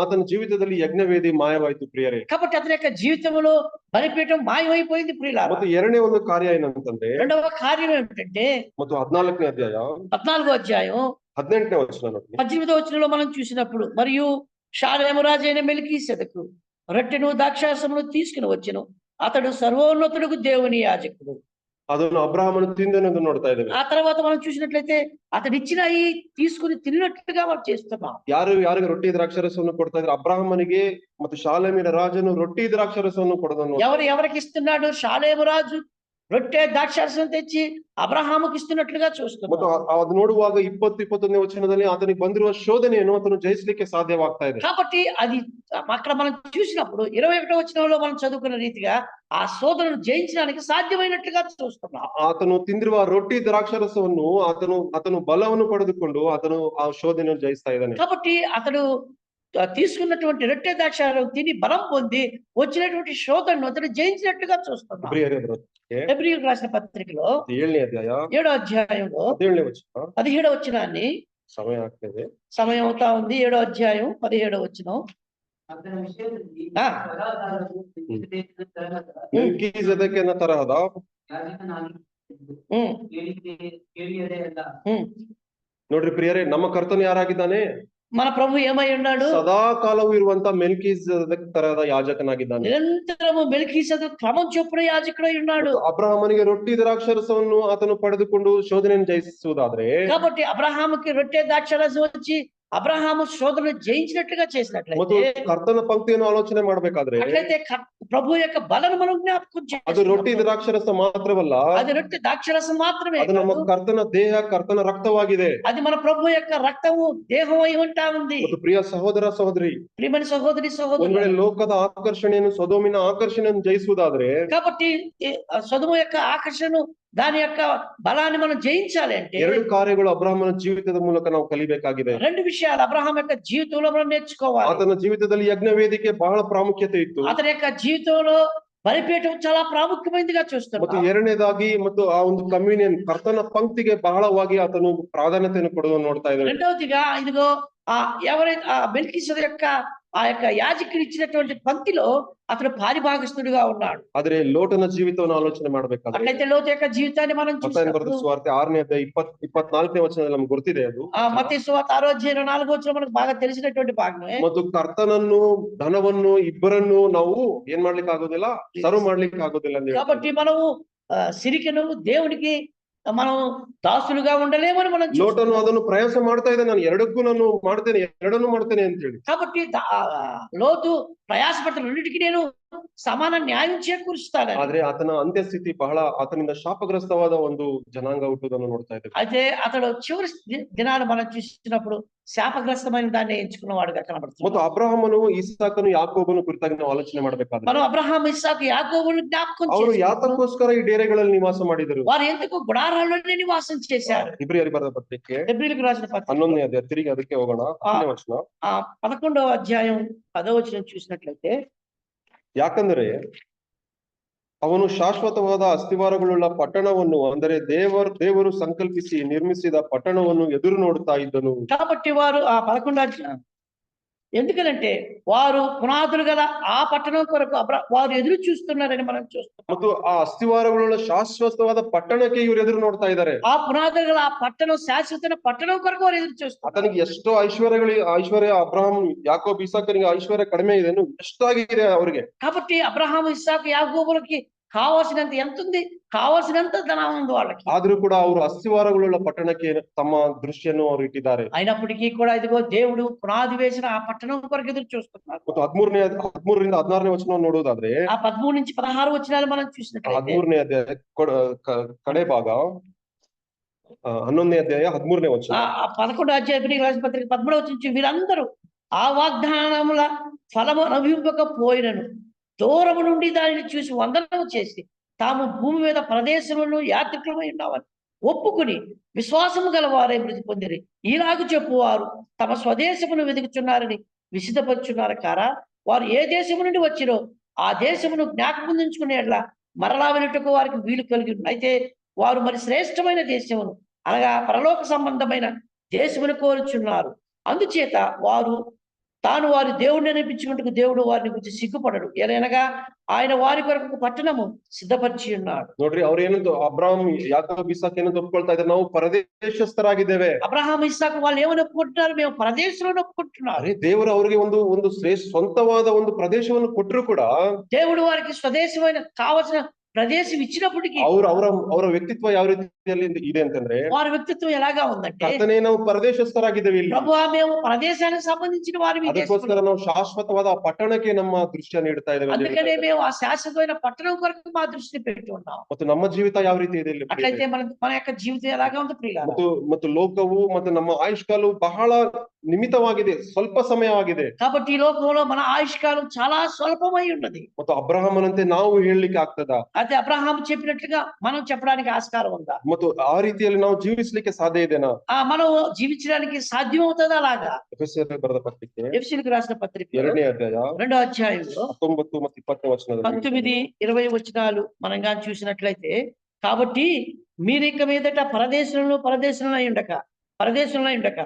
ಆತನ ಜೀವಿತದಲ್ಲಿ ಯಜ್ಞವೇದಿ ಮಾಯವಾಯಿತು ಪ್ರಿಯರೇ. కాబట్టి అతని యొక్క జీవితంలో బలిపీఠం మాయమైపోయింది ప్రియులారా. ಮತ್ತು ಎರಡನೇ ಒಂದು ಕಾರ್ಯ ಏನಂತಂದ್ರೆ, రెండవ కార్యం ఏమిటంటే ಮತ್ತು 14ನೇ ಅಧ್ಯಾಯ 14వ అధ్యాయం 18ನೇ ವಚನ ನೋಡಿ. 18వ వచనంలో మనం చూసినప్పుడు, మరియు షాలేము రాజైన మెల్కీసెదెకు రొట్టెను ద్రాక్షారసమును తీసుకుని వచ్చెను, అతడు సర్వోన్నతుడుకు దేవుని యాజకుడు. ಅದನ್ನು ಅಬ್ರಹಾಮನು ತಿಂದನೆಂದು ನೋಡ್ತಾ ಇದ್ದೇವೆ. ఆ తర్వాత మనం చూసినట్లయితే అతడు ఇచ్చిన ఈ తీసుకుని తిన్నట్టుగా మనం చేస్తున్నాం. ಯಾರಿಗೆ ರೊಟ್ಟಿ ದ್ರಾಕ್ಷಾರಸವನ್ನು ಕೊಡ್ತಾ ಇದ್ರೆ, ಅಬ್ರಹಾಮನಿಗೆ ಮತ್ತು ಶಾಲೇಮಿನ ರಾಜನು ರೊಟ್ಟಿ ದ್ರಾಕ್ಷಾರಸವನ್ನು ಕೊಡೋದನ್ನು. ఎవరికి ఇస్తున్నాడు? షాలేము రాజు రొట్టె ద్రాక్షారసం తెచ్చి అబ్రహాముకి ఇస్తున్నట్లుగా చూస్తున్నాం. ಮತ್ತು ಅದು ನೋಡುವಾಗ 20-21ನೇ ವಚನದಲ್ಲಿ ಆತನಿಗೆ ಬಂದಿರುವ ಶೋಧನೆಯನ್ನು ಆತನು ಜಯಿಸಲಿಕ್ಕೆ ಸಾಧ್ಯವಾಗ್ತಾ ಇದೆ. కాబట్టి అది అక్కడ మనం చూసినప్పుడు 21వ వచనంలో మనం చదువుకున్న రీతిగా ఆ శోధనను జయించడానికి సాధ్యమైనట్లుగా చూస్తున్నాం. ಆತನು ತಿಂದಿರುವ ರೊಟ್ಟಿ ದ್ರಾಕ್ಷಾರಸವನ್ನು ಆತನು ಬಲವನ್ನು ಪಡೆದುಕೊಂಡು ಆತನು ಆ ಶೋಧನೆಯನ್ನು ಜಯಿಸ್ತಾ ಇದ್ದಾನೆ. కాబట్టి అతడు తీసుకున్నటువంటి రొట్టె ద్రాక్షారసం తిని బలం పొంది వచ్చినటువంటి శోధనను అతడు జయించినట్లుగా చూస్తున్నాం. ಪ್ರಿಯರೇ, ಪತ್ರಿಕೆ హెబ్రీయులకు రాసిన పత్రికలో 7ನೇ అధ్యాಯ 7వ అధ్యాయంలో 17ನೇ వచನ 17వ వచనాన్ని, ಸಮಯ ಆಗ್ತದೆ. సమయం అవుతా ఉంది, 7వ అధ్యాయం 17వ వచనం. ಅದರ ವಿಷಯದಲ್ಲಿ ಹಾ. ಸದಾಚಾರವು ನಿರ್ದೇಶಿತ ತರಹದ ಮೆಲ್ಕಿಜೆದೆಕನ ತರಹದ ಯಾಜಕನಾಗಿ ఉమ్, ಕೇಳಿಯದೇ ಅಲ್ಲ. ನೋಡ್ರಿ ಪ್ರಿಯರೇ, ನಮ್ಮ ಕರ್ತನು ಯಾರಾಗಿದ್ದಾನೆ? మన ప్రభు ఏమై ఉన్నాడు? ಸದಾ ಕಾಲವೂ ಇರುವಂತ ಮೆಲ್ಕಿಜೆದೆಕ್ ತರಹದ ಯಾಜಕನಾಗಿದ್ದಾನೆ. నిరంతరము మెల్కీసెదెకు క్రమం చొప్పున యాజకుడై ఉన్నాడు. ಮತ್ತು ಅಬ್ರಹಾಮನಿಗೆ ರೊಟ್ಟಿ ದ್ರಾಕ್ಷಾರಸವನ್ನು ಆತನು ಪಡೆದುಕೊಂಡು ಶೋಧನೆಯನ್ನು ಜಯಿಸುವುದಾದ್ರೆ, కాబట్టి అబ్రహాముకి రొట్టె ద్రాక్షారసం వచ్చి అబ్రహాము శోధన జయించినట్లుగా ಮತ್ತು చేసినట్లయితే, ಕರ್ತನ ಪಂಕ್ತಿಯನ್ನು ಆಲೋಚನೆ ಮಾಡ್ಬೇಕಾದ್ರೆ అట్లయితే ప్రభు యొక్క బలను మనం జ్ఞాపకం ಅದು ರೊಟ್ಟಿ చేసుకున్నప్పుడు, ದ್ರಾಕ್ಷಾರಸ ಮಾತ್ರವಲ್ಲ, అది రొట్టె ద్రాక్షారసం మాత్రమే ಅದು ನಮ್ಮ కాదు, ಕರ್ತನ ದೇಹ, ಕರ್ತನ ರಕ್ತವಾಗಿದೆ. అది మన ప్రభు యొక్క రక్తము దేహం అయి ఉంటా ఉంది. ಮತ್ತು ಪ್ರಿಯ ಸಹೋದರ ಸಹೋದರಿ, ప్రియమైన సహోదరి ಒಂದ್ సహోదరులు, ವೇಳೆ ಲೋಕದ ಆಕರ್ಷಣೆಯನ್ನು, ಸೊದೋಮಿನ ಆಕರ್ಷಣೆಯನ್ನು ಜಯಿಸುವುದಾದ್ರೆ, కాబట్టి సొదొమ యొక్క ఆకర్షణను, దాని యొక్క బలాన్ని మనం జయించాలి అంటే 2 ಕಾರ್ಯಗಳು ಅಬ್ರಹಾಮನ ಜೀವಿತದ ಮೂಲಕ ನಾವು ಕಲಿಬೇಕಾಗಿದೆ. 2 విషయాలు అబ్రహాం యొక్క జీవితంలో మనం నేర్చుకోవాలి. ಆತನ ಜೀವಿತದಲ್ಲಿ ಯಜ್ಞ ವೇದಿಕೆ ಬಹಳ ಪ್ರಾಮುಖ್ಯತೆ ಇತ್ತು. అతని యొక్క జీవితంలో బలిపీఠం చాలా ప్రాముఖ్యమైనదిగా ಮತ್ತು చూస్తున్నాం. ಎರಡನೇದಾಗಿ ಮತ್ತು ಆ ಒಂದು ಕಮ್ಯೂನಿಯನ್, ಕರ್ತನ ಪಂಕ್ತಿಗೆ ಬಹಳವಾಗಿ ಆತನು ಪ್ರಾಧಾನ್ಯತೆಯನ್ನು ಕೊಡುವುದನ್ನು ನೋಡ್ತಾ ಇದ್ದೇವೆ. రెండవదిగా ఇదిగో ఎవరైతే ఆ మెల్కీసెదెకు యొక్క ఆ యొక్క యాజకుడు ఇచ్చినటువంటి పంక్తిలో అతను పారిభాగస్తుడిగా ఉన్నాడు. ಆದ್ರೆ ಲೋಟನ ಜೀವಿತವನ್ನು ಆಲೋಚನೆ ಮಾಡ್ಬೇಕಾದ್ರೆ, అట్లయితే లోతు యొక్క జీవితాన్ని మనం ಮತ್ತಾಯನ ಬರೆದ చూసినప్పుడు, ಸುವಾರ್ತೆ 6ನೇ ಅಧ್ಯಾಯ 24ನೇ వచನದಲ್ಲಿ ನಮ್ಗೆ ಗೊತ್ತಿದೆ ಅದು. మత్తయి సువార్త 6వ అధ్యాయం 4వ వచనం మనకు బాగా తెలిసినటువంటి భాగమే. ಮತ್ತು ಕರ್ತನನ್ನು, ಧನವನ್ನು, ಇಬ್ಬರನ್ನು ನಾವು ಏನ್ ಮಾಡ್ಲಿಕ್ಕೆ ಆಗೋದಿಲ್ಲ, ಸರ್ವ್ ಮಾಡ್ಲಿಕ್ಕೆ ಆಗೋದಿಲ್ಲ ಅಂತ కాబట్టి మనము సిరికను దేవునికి మనం దాసులుగా ఉండలేమని మనం ಲೋಟನು చూస్తున్నాం. ಅದನ್ನು ಪ್ರಯಾಸ ಮಾಡ್ತಾ ಇದೆ, ನಾನು ಎರಡಕ್ಕೂ ನಾನು ಮಾಡ್ತೇನೆ, ಎರಡನ್ನೂ ಮಾಡ್ತೇನೆ ಅಂತ ಹೇಳಿ. కాబట్టి లోతు ప్రయాసపడ్డ రెండింటికి నేను సమాన న్యాయం చేకూరుస్తాను. ಆದ್ರೆ ಆತನ ಅಂತ್ಯಸ್ಥಿತಿ ಬಹಳ, ಆತನಿಂದ ಶಾಪಗ್ರಸ್ತವಾದ ಒಂದು ಜನಾಂಗ ಹುಟ್ಟುವುದನ್ನು ನೋಡ್ತಾ ಇದ್ದೇವೆ. అయితే అతడు చివరి దినాలు మనం చూసినప్పుడు శాపగ్రస్తమైన దాన్ని ఎంచుకున్నవాడుగా కనబడుతుంది. ಮತ್ತು ಅಬ್ರಹಾಮನು, ಇಸಾಕನು, ಯಾಕೋಬನು ಕುರಿತಾಗಿ ನಾವು ಆಲೋಚನೆ ಮಾಡ್ಬೇಕಾದ್ರೆ, మనం అబ్రహాం, ఇస్సాకు, యాకోబును జ్ఞాపకం ಅವರು చేసుకుంటూ, ಯಾತಕ್ಕೋಸ್ಕರ ಈ ಡೇರೆಗಳಲ್ಲಿ ನಿವಾಸ ಮಾಡಿದರು? వారు ఎందుకు గుడారాల్లోనే నివాసం చేశారు? ಇಬ್ರಿಯರಿಗೆ ಬರೆದ ಪತ್ರಿಕೆ హెబ్రీయులకు రాసిన పత్రిక 11ನೇ ಅಧ್ಯಾಯ, ತಿರುಗಿ ಅದಕ್ಕೆ ಹೋಗೋಣ. 10ನೇ ವಚನ. 11వ అధ్యాయం 10వ వచనం చూసినట్లయితే, ಯಾಕಂದರೆ ಅವನು ಶಾಶ್ವತವಾದ ಅಸ್ತಿವಾರಗಳುಳ್ಳ ಪಟ್ಟಣವನ್ನು, ಅಂದರೆ ದೇವರು ಸಂಕಲ್ಪಿಸಿ ನಿರ್ಮಿಸಿದ ಪಟ್ಟಣವನ್ನು ಎದುರು ನೋಡುತ್ತಾ ಇದ್ದನು. కాబట్టి వారు 11వ అధ్యాయం, ఎందుకనంటే వారు పునాదులు గల ఆ పట్టణం కొరకు వారు ఎదురు చూస్తున్నారని మనం చూస్తున్నాం. ಮತ್ತು ಆ ಅಸ್ತಿವಾರಗಳುಳ್ಳ ಶಾಶ್ವತವಾದ ಪಟ್ಟಣಕ್ಕೆ ಇವರು ಎದುರು ನೋಡ್ತಾ ಇದ್ದಾರೆ. ఆ పునాదులు గల ఆ పట్టణం, శాశ్వత పట్టణం కొరకు వారు ఎదురు చూస్తున్నారు. ಆತನಿಗೆ ಎಷ್ಟೋ ಐಶ್ವರ್ಯ ಅಬ್ರಹಾಂ, ಯಾಕೋಬ್, ಇಸಾಕನಿಗೆ ಐಶ್ವರ್ಯ ಕಡಿಮೆ ಇದೆ, ಎಷ್ಟಾಗಿದೆ ಅವರಿಗೆ. కాబట్టి అబ్రహాము, ఇస్సాకు, యాకోబులకి కావాల్సినంత ఎంత ఉంది? కావాల్సినంత ధనం ఉంది వాళ్ళకి. ಆದ್ರೂ ಕೂಡ ಅವರು ಅಸ್ತಿವಾರಗಳುಳ್ಳ ಪಟ್ಟಣಕ್ಕೆ ತಮ್ಮ ದೃಷ್ಟಿಯನ್ನು ಅವರು ಇಟ್ಟಿದ್ದಾರೆ. అయినప్పటికీ కూడా ఇదిగో దేవుడు పునాది వేసిన ఆ పట్టణం కొరకు ఎదురు చూస్తున్నారు. ಮತ್ತು 13ರಿಂದ 16ನೇ ವಚನವನ್ನು ನೋಡುವುದಾದ್ರೆ, ఆ 13 నుంచి 16 వచనాలు మనం చూసినట్లయితే, 13ನೇ ಅಧ್ಯಾಯ ಕಡೆ ಭಾಗ, 11ನೇ ಅಧ್ಯಾಯ 13ನೇ ವಚನ. ఆ 11వ అధ్యాయం హెబ్రీయులకు రాసిన పత్రిక 13వ వచనం నుంచి, వీరందరూ ఆ వాగ్దానముల ఫలము అనుభవింపకపోయినను దూరము నుండి దానిని చూసి వందనము చేసి తాము భూమి మీద ప్రదేశములను యాత్రికులమై ఉన్నామని ఒప్పుకుని విశ్వాసము గలవారై మృతి పొందిరి. ఈలాగు చెప్పువారు తమ స్వదేశమును వెతుకుచున్నారని విసిదపరుచున్నారు కారా? వారు ఏ దేశము నుండి వచ్చిరో ఆ దేశమును జ్ఞాపకముందుకునేట్లా మరలా వెళ్ళుటకు వారికి వీలు కలిగి ఉంది. అయితే వారు మరి శ్రేష్టమైన దేశమును, అనగా పరలోక సంబంధమైన దేశమును కోరుచున్నారు. అందుచేత వారు తాను వారి దేవుడిని అనిపించుకుంటూ దేవుడు వారిని గురించి సిగ్గుపడడు. ఏలైనగా ఆయన వారి కొరకు పట్టణము సిద్ధపరిచి ఉన్నాడు. ನೋಡ್ರಿ, ಅವ್ರು ಏನಂತ ಅಬ್ರಾಹಂ, ಯಾಕೋಬ್, ಇಸಾಕ್ ಏನಂತ ಒಪ್ಕೊಳ್ತಾ ಇದ್ದಾರೆ, ನಾವು ಪರದೇಶಸ್ಥರಾಗಿದ್ದೇವೆ. అబ్రహాం, ఇస్సాకు వాళ్ళు ఏమని ఒప్పుకుంటున్నారు? మేము పరదేశంలో ఒప్పుకుంటున్నారు. ಅರೆ, ದೇವರು ಅವರಿಗೆ ಒಂದು ಸ್ವಂತವಾದ ಒಂದು ಪ್ರದೇಶವನ್ನು ಕೊಟ್ಟರು ಕೂಡ, దేవుడు వారికి స్వదేశమైన కావలసిన ప్రదేశం ఇచ్చినప్పటికీ ಅವರ ವ್ಯಕ್ತಿತ್ವ ಯಾವ ರೀತಿಯಲ್ಲಿ ಇದೆ ಅಂತಂದ್ರೆ, వారి వ్యక్తిత్వం ఎలాగా ఉందంటే, ಕರ್ತನೇ ನಾವು ಪರದೇಶಸ್ಥರಾಗಿದ್ದೇವೆ ಇಲ್ಲಿ, ప్రభువా మేము పరదేశానికి సంబంధించిన వారి ಅದಕ್ಕೋಸ್ಕರ ನಾವು ಶಾಶ್ವತವಾದ ಆ ಪಟ್ಟಣಕ್ಕೆ ನಮ್ಮ ದೃಷ್ಟಿಯನ್ನು ಇಡ್ತಾ ಇದ್ದೇವೆ. అందుకనే మేము ఆ శాశ్వతమైన పట్టణం కొరకు మా దృష్టిని పెట్టి ఉన్నాం. ಮತ್ತು ನಮ್ಮ ಜೀವಿತ ಯಾವ ರೀತಿ ಇದೆ ಇಲ್ಲಿ? అట్లయితే మన యొక్క జీవితం ఎలాగా ఉంది ప్రియులారా? ಮತ್ತು ಲೋಕವು ಮತ್ತು ನಮ್ಮ ಆಯುಷ್ಕಾಲವು ಬಹಳ ನಿಮಿತ್ತವಾಗಿದೆ, ಸ್ವಲ್ಪ ಸಮಯವಾಗಿದೆ. కాబట్టి ఈ లోకంలో మన ఆయుష్కాలం చాలా స్వల్పమై ఉన్నది. ಮತ್ತು ಅಬ್ರಹಾಮನಂತೆ ನಾವು ಹೇಳಲಿಕ್ಕೆ ಆಗ್ತದ? అయితే అబ్రహాము చెప్పినట్లుగా మనం చెప్పడానికి ఆస్కారం ఉందా? ಮತ್ತು ಆ ರೀತಿಯಲ್ಲಿ ನಾವು ಜೀವಿಸ್ಲಿಕ್ಕೆ ಸಾಧ್ಯ ಇದೆನಾ? మనం జీవించడానికి సాధ్యం అవుతుందా అలాగా? ಎಫೆಸೀಯರಿಗೆ ಬರೆದ ಪತ್ರಿಕೆ ఎఫెసీయులకు రాసిన పత్రిక 2ನೇ ಅಧ್ಯಾಯ 2వ అధ్యాయంలో 19 ಮತ್ತು 20 ವಚನದಲ್ಲಿ 19, 20 వచనాలు మనం గాని చూసినట్లయితే, కాబట్టి మీరు ఇక మీదట పరదేశంలో ఉండక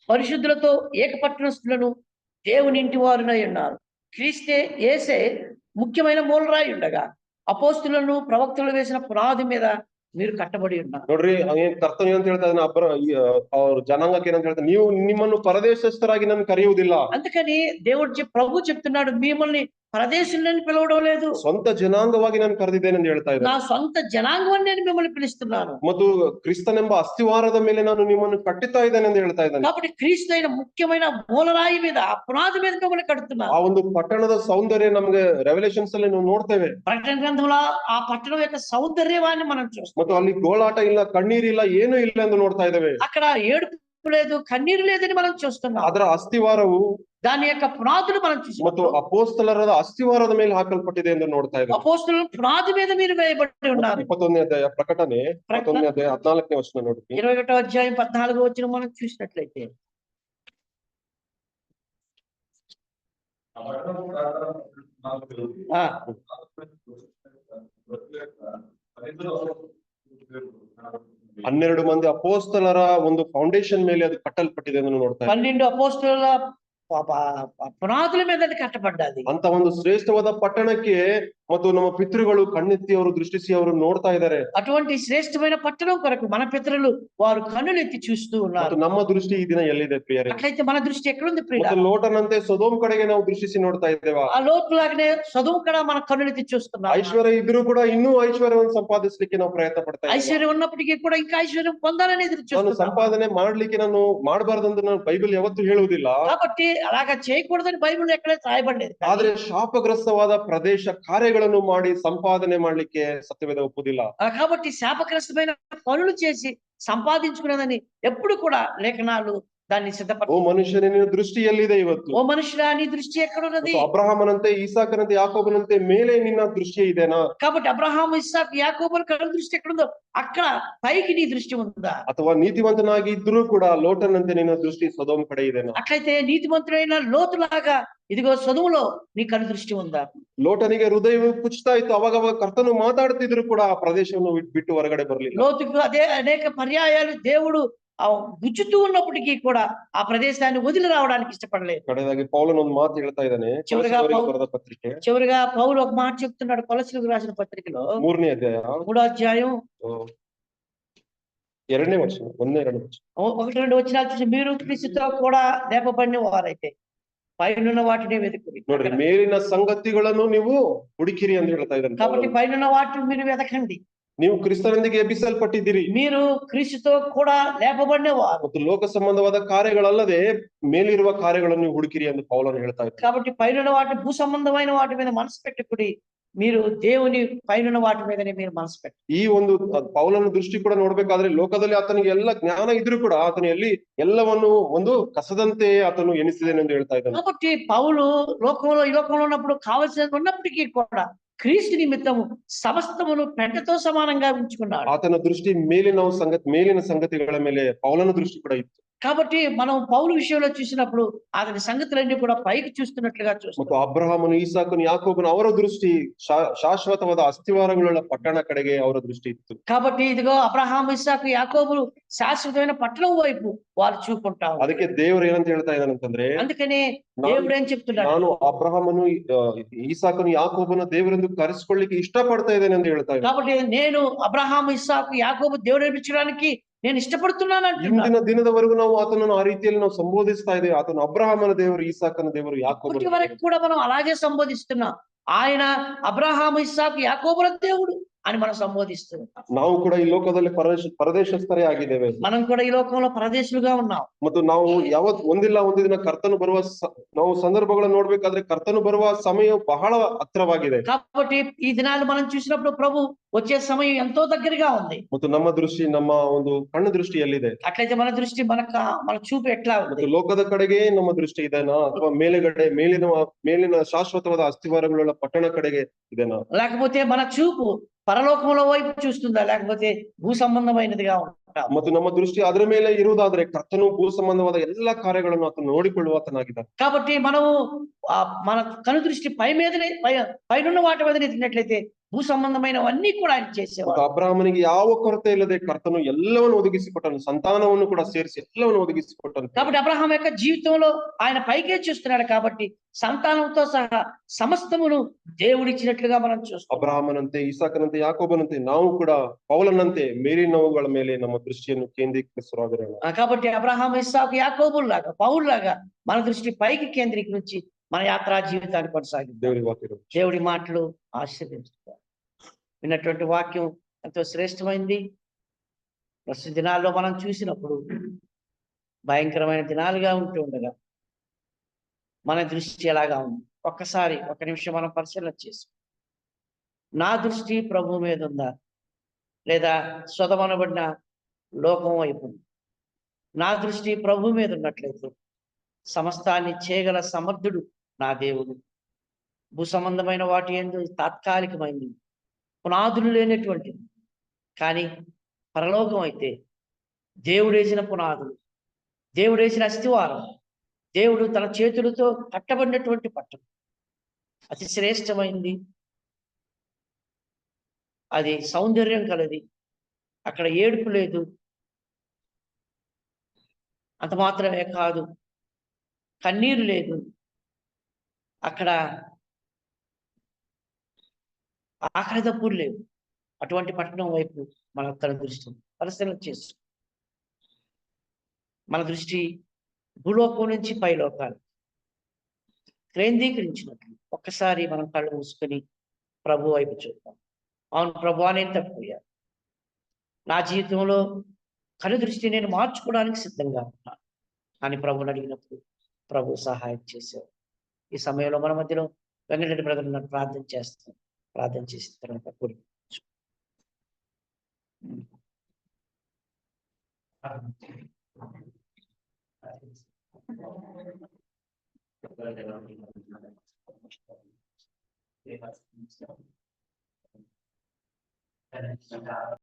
పరిశుద్ధులతో ఏకపట్టణస్థులను దేవుని ఇంటి వారునై ఉన్నారు. క్రీస్తే యేసే ముఖ్యమైన మూలరాయి ఉండగా అపోస్తులను ప్రవక్తలు వేసిన పునాది మీద మీరు కట్టబడి ఉన్నారు. ನೋಡ್ರಿ, ಕರ್ತನು ಏನಂತ ಹೇಳ್ತಾ ಇದ್ದಾನೆ, ಅವ್ರ ಜನಾಂಗಕ್ಕೆ ಏನಂತ ಹೇಳ್ತಾನೆ, ನೀವು ನಿಮ್ಮನ್ನು ಪರದೇಶಸ್ಥರಾಗಿ ನಾನು ಕರೆಯುವುದಿಲ್ಲ. అందుకని ప్రభు చెప్తున్నాడు, మిమ్మల్ని పరదేశులని పిలవడం లేదు, ಸ್ವಂತ ಜನಾಂಗವಾಗಿ ನಾನು ಕರೆದಿದ್ದೇನೆ ಅಂತ ಹೇಳ್ತಾ నా ಇದ್ದಾನೆ. సొంత జనాంగం నేను మిమ్మల్ని పిలుస్తున్నాను. ಮತ್ತು ಕ್ರಿಸ್ತನೆಂಬ ಅಸ್ತಿವಾರದ ಮೇಲೆ ನಾನು ನಿಮ್ಮನ್ನು ಕಟ್ಟುತ್ತಾ ಇದ್ದೇನೆ ಅಂತ ಹೇಳ್ತಾ ಇದ್ದಾನೆ. కాబట్టి క్రీస్తు అయిన ముఖ్యమైన మూలరాయి మీద, ఆ పునాది మీద మిమ్మల్ని కడుతున్నాను. ಆ ಒಂದು ಪಟ್ಟಣದ ಸೌಂದರ್ಯ ನಮ್ಗೆ ರೆವಲ್ಯೂಷನ್ಸ್ ಅಲ್ಲಿ ನಾವು ನೋಡ್ತೇವೆ. ప్రకటన గ్రంథంలో ఆ పట్టణం యొక్క సౌందర్యాన్ని మనం చూస్తాం. ಮತ್ತು ಅಲ್ಲಿ ಗೋಳಾಟ ಇಲ್ಲ, ಕಣ್ಣೀರಿಲ್ಲ, ಏನೂ ಇಲ್ಲ ಎಂದು ನೋಡ್ತಾ ಇದ್ದೇವೆ. అక్కడ ఏడుపు లేదు, కన్నీరు లేదని మనం చూస్తున్నాం. ಅದರ ಅಸ್ತಿವಾರವು దాని యొక్క పునాదులు మనం ಮತ್ತು చూస్తున్నాం. ಅಪೋಸ್ತಲರ ಅಸ್ತಿವಾರದ ಮೇಲೆ ಹಾಕಲ್ಪಟ್ಟಿದೆ ಎಂದು ನೋಡ್ತಾ ಇದ್ದೇವೆ. అపోస్తలుల పునాది మీద మీరు వేయబడి ఉన్నారు. 21ನೇ ಅಧ್ಯಾಯ ಪ್ರಕಟಣೆ 21ನೇ ಅಧ್ಯಾಯ 14ನೇ ವಚನ ನೋಡಿ. 21వ అధ్యాయం 14వ వచనం మనం చూసినట్లయితే, ఆ 12 ಮಂದಿ ಅಪೋಸ್ತಲರ ಒಂದು ಫೌಂಡೇಶನ್ ಮೇಲೆ ಅದು ಕಟ್ಟಲ್ಪಟ್ಟಿದೆ ಎಂದು ನೋಡ್ತಾ ಇದ್ದೇವೆ. 12 అపోస్తలుల పునాదుల మీద అది కట్టబడ్డది. ಅಂತ ಒಂದು ಶ್ರೇಷ್ಠವಾದ ಪಟ್ಟಣಕ್ಕೆ ಮತ್ತು ನಮ್ಮ ಪಿತೃಗಳು ಕಣ್ಣೆತ್ತಿ ಅವರು ದೃಷ್ಟಿಸಿ ಅವರು ನೋಡ್ತಾ ಇದ್ದಾರೆ. అటువంటి శ్రేష్టమైన పట్టణం కొరకు మన పితరులు వారు కన్నులెత్తి చూస్తూ ಮತ್ತು ఉన్నారు. ನಮ್ಮ ದೃಷ್ಟಿ ಈ ದಿನ ಎಲ್ಲಿದೆ ಪ್ರಿಯರೇ? అట్లయితే మన దృష్టి ఎక్కడుంది ప్రియుడా? ಮತ್ತು ಲೋಟನಂತೆ ಸೊದೋಮ್ ಕಡೆಗೆ ನಾವು ದೃಷ್ಟಿಸಿ ನೋಡ್ತಾ ಇದ್ದೇವಾ? ఆ లోతు లాగానే చదువు కూడా మన కన్నులెత్తి చూస్తున్నాం. ಐಶ್ವರ್ಯ ಇದ್ರೂ ಕೂಡ ಇನ್ನೂ ಐಶ್ವರ್ಯವನ್ನು ಸಂಪಾದಿಸಲಿಕ್ಕೆ ನಾವು ಪ್ರಯತ್ನ ಪಡ್ತಾ ಇದ್ದೇವೆ. ఐశ్వర్యం ఉన్నప్పటికీ కూడా ఇంకా ఐశ్వర్యం పొందాలని ఎదురు ನಾನು చూస్తున్నాం. ಸಂಪಾದನೆ ಮಾಡ್ಲಿಕ್ಕೆ ನಾನು ಮಾಡಬಾರ್ದಂತ ನಾನು ಬೈಬಲ್ ಯಾವತ್ತೂ ಹೇಳುವುದಿಲ್ಲ. కాబట్టి అలాగా చేయకూడదని బైబిల్ ఎక్కడ రాయబడలేదు. ಆದ್ರೆ ಶಾಪಗ್ರಸ್ತವಾದ ಪ್ರದೇಶ ಕಾರ್ಯಗಳನ್ನು ಮಾಡಿ ಸಂಪಾದನೆ ಮಾಡ್ಲಿಕ್ಕೆ ಸತ್ಯವೇದ ಒಪ್ಪುದಿಲ್ಲ. కాబట్టి శాపగ్రస్తమైన పనులు చేసి సంపాదించుకున్నదని ఎప్పుడు కూడా లేఖనాలు దాన్ని ಓ సిద్ధపడతాయి. ಮನುಷ್ಯನೇ, ನಿನ್ನ ದೃಷ್ಟಿ ಎಲ್ಲಿದೆ ಇವತ್ತು? ఓ మనుషులా, నీ దృష్టి ఎక్కడున్నది? ಮತ್ತು ಅಬ್ರಹಾಮನಂತೆ, ಈಸಾಕನಂತೆ, ಯಾಕೋಬನಂತೆ ಮೇಲೆ ನಿನ್ನ ದೃಷ್ಟಿ ಇದೆನಾ? కాబట్టి అబ్రహాము, ఇస్సాకు, యాకోబుల కళ్ళ దృష్టి ఎక్కడుందో అక్కడ పైకి నీ దృష్టి ఉందా? ಅಥವಾ ನೀತಿವಂತನಾಗಿ ಇದ್ರೂ ಕೂಡ ಲೋಟನಂತೆ ನಿನ್ನ ದೃಷ್ಟಿ ಸೊದೋಮ್ ಕಡೆ ಇದೆನಾ? అట్లయితే నీతిమంతుడైన లోతులాగా ఇదిగో చదువులో నీ కళ్ళు దృష్టి ఉందా? ಲೋಟನಿಗೆ ಹೃದಯವು ಕುಚ್ತಾ ಇತ್ತು, ಅವಾಗ ಕರ್ತನು ಮಾತಾಡ್ತಿದ್ರು ಕೂಡ ಆ ಪ್ರದೇಶವನ್ನು ಬಿಟ್ಟು ಹೊರಗಡೆ ಬರ್ಲಿಲ್ಲ. లోతుకు అదే అనేక పర్యాయాలు దేవుడు గుచ్చుతూ ఉన్నప్పటికీ కూడా ఆ ప్రదేశాన్ని వదిలి రావడానికి ఇష్టపడలేదు. ಕಡೆದಾಗಿ ಪೌಲನ್ ಒಂದು ಮಾತು ಹೇಳ್ತಾ ಇದ್ದಾನೆ, ಕೊಲೊಸ್ಸೆಯವರಿಗೆ ಬರೆದ ಪತ್ರಿಕೆ చివరిగా పౌలు ఒక మాట చెప్తున్నాడు కొలస్సీలకు రాసిన పత్రికలో 3ನೇ అధ్యాಯ 3వ అధ్యాయం 2ನೇ ವಚನ 1-2 ವಚನ 1-2 వచనాలు చూసి, మీరు క్రీస్తుతో కూడా లేపబడిన వారైతే పైనున్న వాటిని వెతుకుడి. ನೋಡ್ರಿ, ಮೇಲಿನ ಸಂಗತಿಗಳನ್ನು ನೀವು ಹುಡುಕಿರಿ ಅಂತ ಹೇಳ್ತಾ ಇದ್ದಾನೆ. కాబట్టి పైనున్న వాటిని మీరు వెతకండి. ನೀವು ಕ್ರಿಸ್ತನೊಂದಿಗೆ ಎಬ್ಬಿಸಲ್ಪಟ್ಟಿದ್ದೀರಿ మీరు క్రీస్తుతో కూడా లేపబడిన వారు. ಮತ್ತು ಲೋಕ ಸಂಬಂಧವಾದ ಕಾರ್ಯಗಳಲ್ಲದೆ ಮೇಲಿರುವ ಕಾರ್ಯಗಳನ್ನು ನೀವು ಹುಡುಕಿರಿ ಎಂದು ಪೌಲನು ಹೇಳ್ತಾ ಇದ್ದಾರೆ. కాబట్టి పైనున్న వాటి భూ సంబంధమైన వాటి మీద మనసు పెట్టుకుడి, మీరు దేవుని పైనున్న వాటి మీదనే మీరు మనసు పెట్టండి. ಈ ಒಂದು ಪೌಲನ ದೃಷ್ಟಿ ಕೂಡ ನೋಡ್ಬೇಕಾದ್ರೆ, ಲೋಕದಲ್ಲಿ ಆತನಿಗೆ ಎಲ್ಲ ಜ್ಞಾನ ಇದ್ರೂ ಕೂಡ ಆತನು ಎಲ್ಲವನ್ನು ಒಂದು ಕಸದಂತೆ ಆತನು ಎನಿಸಿದೇನೆ ಎಂದು ಹೇಳ್ತಾ ಇದ್ದಾನೆ. కాబట్టి పౌలు ఈ లోకంలో ఉన్నప్పుడు కావలసినది ఉన్నప్పటికీ కూడా క్రీస్తు నిమిత్తము సమస్తమును పెంటతో సమానంగా ఉంచుకున్నాడు. ಆತನ ದೃಷ್ಟಿ ಮೇಲಿನ ಸಂಗತಿಗಳ ಮೇಲೆ ಪೌಲನ ದೃಷ್ಟಿ ಕೂಡ ಇತ್ತು. కాబట్టి మనం పౌలు విషయంలో చూసినప్పుడు అతని సంగతులన్నీ కూడా పైకి చూస్తున్నట్లుగా చూస్తాం. ಮತ್ತು ಅಬ್ರಹಾಮನು, ಈಸಾಕನು, ಯಾಕೋಬನು ಅವರ ದೃಷ್ಟಿ ಶಾಶ್ವತವಾದ ಅಸ್ತಿವಾರಗಳುಳ್ಳ ಪಟ್ಟಣ ಕಡೆಗೆ ಅವರ ದೃಷ್ಟಿ ಇತ್ತು. కాబట్టి ఇదిగో అబ్రహాము, ఇస్సాకు, యాకోబులు శాశ్వతమైన పట్టణం వైపు వారు చూపుకుంటారు. ಅದಕ್ಕೆ ದೇವರು ಏನಂತ ಹೇಳ್ತಾ ಇದ್ದಾನೆ ಅಂತಂದ್ರೆ, అందుకనే దేవుడు ఏం చెప్తున్నాడు? ನಾನು ಅಬ್ರಹಾಮನು, ಈಸಾಕನು, ಯಾಕೋಬನ ದೇವರೆಂದು ಕರೆಸಿಕೊಳ್ಳಿಕ್ಕೆ ಇಷ್ಟಪಡ್ತಾ ಇದ್ದೇನೆ ಎಂದು ಹೇಳ್ತಾ ಇದ್ದಾನೆ. కాబట్టి నేను అబ్రహాము, ఇస్సాకు, యాకోబు దేవుడు అనిపించడానికి నేను ఇష్టపడుతున్నాను అంటున్నాను. ಇಂದಿನ ದಿನದವರೆಗೂ ನಾವು ಆತನನ್ನು ಆ ರೀತಿಯಲ್ಲಿ ನಾವು ಸಂಬೋಧಿಸ್ತಾ ಇದ್ದೇವೆ. ಆತನು ಅಬ್ರಹಾಮನ ದೇವರು, ಈಸಾಕನ ದೇವರು, ಯಾಕೋಬನ ఇప్పటి వరకు కూడా మనం అలాగే సంబోధిస్తున్నాం. ఆయన అబ్రహాము, ఇస్సాకు, యాకోబుల దేవుడు. అని మనం సంబోధిస్తూ ఉంటాం. ನಾವು ಕೂಡ ಈ ಲೋಕದಲ್ಲಿ ಪರದೇಶಸ್ಥರೇ ಆಗಿದ್ದೇವೆ మనం కూడా ఈ లోకంలో పరదేశులుగా ఉన్నాం. ಮತ್ತು ನಾವು ಒಂದಿಲ್ಲ ಒಂದು ದಿನ ಕರ್ತನು ಬರುವ ನಾವು ಸಂದರ್ಭಗಳನ್ನು ನೋಡ್ಬೇಕಾದ್ರೆ ಕರ್ತನು ಬರುವ ಸಮಯ ಬಹಳ ಹತ್ರವಾಗಿದೆ. కాబట్టి ఈ దినాలు మనం చూసినప్పుడు ప్రభు వచ్చే సమయం ఎంతో దగ్గరగా ఉంది. ಮತ್ತು ನಮ್ಮ ದೃಷ್ಟಿ ನಮ್ಮ ಒಂದು ಕಣ್ಣು ದೃಷ್ಟಿ ಎಲ್ಲಿದೆ? అట్లయితే మన దృష్టి మన చూపు ఎట్లా ఉంది? ಮತ್ತು ಲೋಕದ ಕಡೆಗೆ ನಮ್ಮ ದೃಷ್ಟಿ ಇದೆನಾ ಅಥವಾ ಮೇಲಿನ ಶಾಶ್ವತವಾದ ಅಸ್ಥಿವಾರಗಳುಳ್ಳ ಪಟ್ಟಣ ಕಡೆಗೆ ಇದೆನಾ? లేకపోతే మన చూపు పరలోకంలో వైపు చూస్తుందా, లేకపోతే భూ సంబంధమైనదిగా ఉంటా? ಮತ್ತು ನಮ್ಮ ದೃಷ್ಟಿ ಅದರ ಮೇಲೆ ಇರುವುದಾದ್ರೆ ಕರ್ತನು ಭೂ ಸಂಬಂಧವಾದ ಎಲ್ಲಾ ಕಾರ್ಯಗಳನ್ನು ಆತನು ನೋಡಿಕೊಳ್ಳುವಾತನಾಗಿದ್ದಾನೆ. కాబట్టి మనము మన కను దృష్టి పైనున్న వాటి మీద ఎత్తినట్లయితే భూ సంబంధమైనవన్నీ కూడా ఆయన చేసేవాడు. ಅಬ್ರಹಾಮನಿಗೆ ಯಾವ ಕೊರತೆ ಇಲ್ಲದೆ ಕರ್ತನು ಎಲ್ಲವನ್ನು ಒದಗಿಸಿಕೊಟ್ಟನು, ಸಂತಾನವನ್ನು ಕೂಡ ಸೇರಿಸಿ ಎಲ್ಲವನ್ನು ಒದಗಿಸಿಕೊಟ್ಟನು. కాబట్టి అబ్రహాం యొక్క జీవితంలో ఆయన పైకే చూస్తున్నాడు కాబట్టి సంతానంతో సహా సమస్తమును దేవుడిచ్చినట్లుగా మనం చూస్తాం. ಅಬ್ರಹಾಮನಂತೆ, ಇಸಾಕನಂತೆ, ಯಾಕೋಬನಂತೆ ನಾವು ಕೂಡ ಪೌಲನಂತೆ ಮೇಲಿನವುಗಳ ಮೇಲೆ ನಮ್ಮ ದೃಷ್ಟಿಯನ್ನು ಕೇಂದ್ರೀಕರಿಸುವಾಗಿರೋಣ. కాబట్టి అబ్రహాం, ఇస్సాకు, యాకోబుల్లాగా, పౌల్లాగా మన దృష్టి పైకి కేంద్రీకరించి మన యాత్రా జీవితాన్ని కొనసాగిద్దాం. దేవుడి మాటలు ఆశీర్వదించుతారు. విన్నటువంటి వాక్యం ఎంతో శ్రేష్టమైంది. ప్రస్తుత దినాల్లో మనం చూసినప్పుడు భయంకరమైన దినాలుగా ఉంటూ ఉండగా మన దృష్టి ఎలాగా ఉంది? ఒక్కసారి ఒక నిమిషం మనం పరిశీలన చేసి, నా దృష్టి ప్రభు మీద ఉందా, లేదా స్వతమనబడిన లోకం వైపు? నా దృష్టి ప్రభు మీద ఉన్నట్లయితే సమస్తాన్ని చేయగల సమర్థుడు నా దేవుడు. భూ సంబంధమైన వాటి యందు తాత్కాలికమైంది, పునాదులు లేనటువంటిది. కానీ పరలోకం అయితే దేవుడేసిన పునాదులు, దేవుడేసిన అస్థివారం, దేవుడు తన చేతులతో కట్టబడినటువంటి పట్టణం అతి శ్రేష్టమైంది. అది సౌందర్యం కలది. అక్కడ ఏడుపు లేదు. అంత మాత్రమే కాదు, కన్నీరు లేదు. అక్కడ ఆఖరి తప్పులు లేవు. అటువంటి పట్టణం వైపు మన తన దృష్టి పరిశీలన చేస్తూ, మన దృష్టి భూలోకం నుంచి పైలోకాలు కేంద్రీకరించినట్లు ఒక్కసారి మనం కళ్ళు మూసుకొని ప్రభు వైపు చూద్దాం. అవును ప్రభు, నేను తప్పిపోయాను. నా జీవితంలో కను దృష్టి నేను మార్చుకోవడానికి సిద్ధంగా ఉన్నాను అని ప్రభుని అడిగినప్పుడు ప్రభు సహాయం చేశారు. ఈ సమయంలో మన మధ్యలో వెంకటరెడ్డి బ్రదర్ నన్ను ప్రార్థన చేస్తాం. ప్రార్థన చేసిన తర్వాత కూడి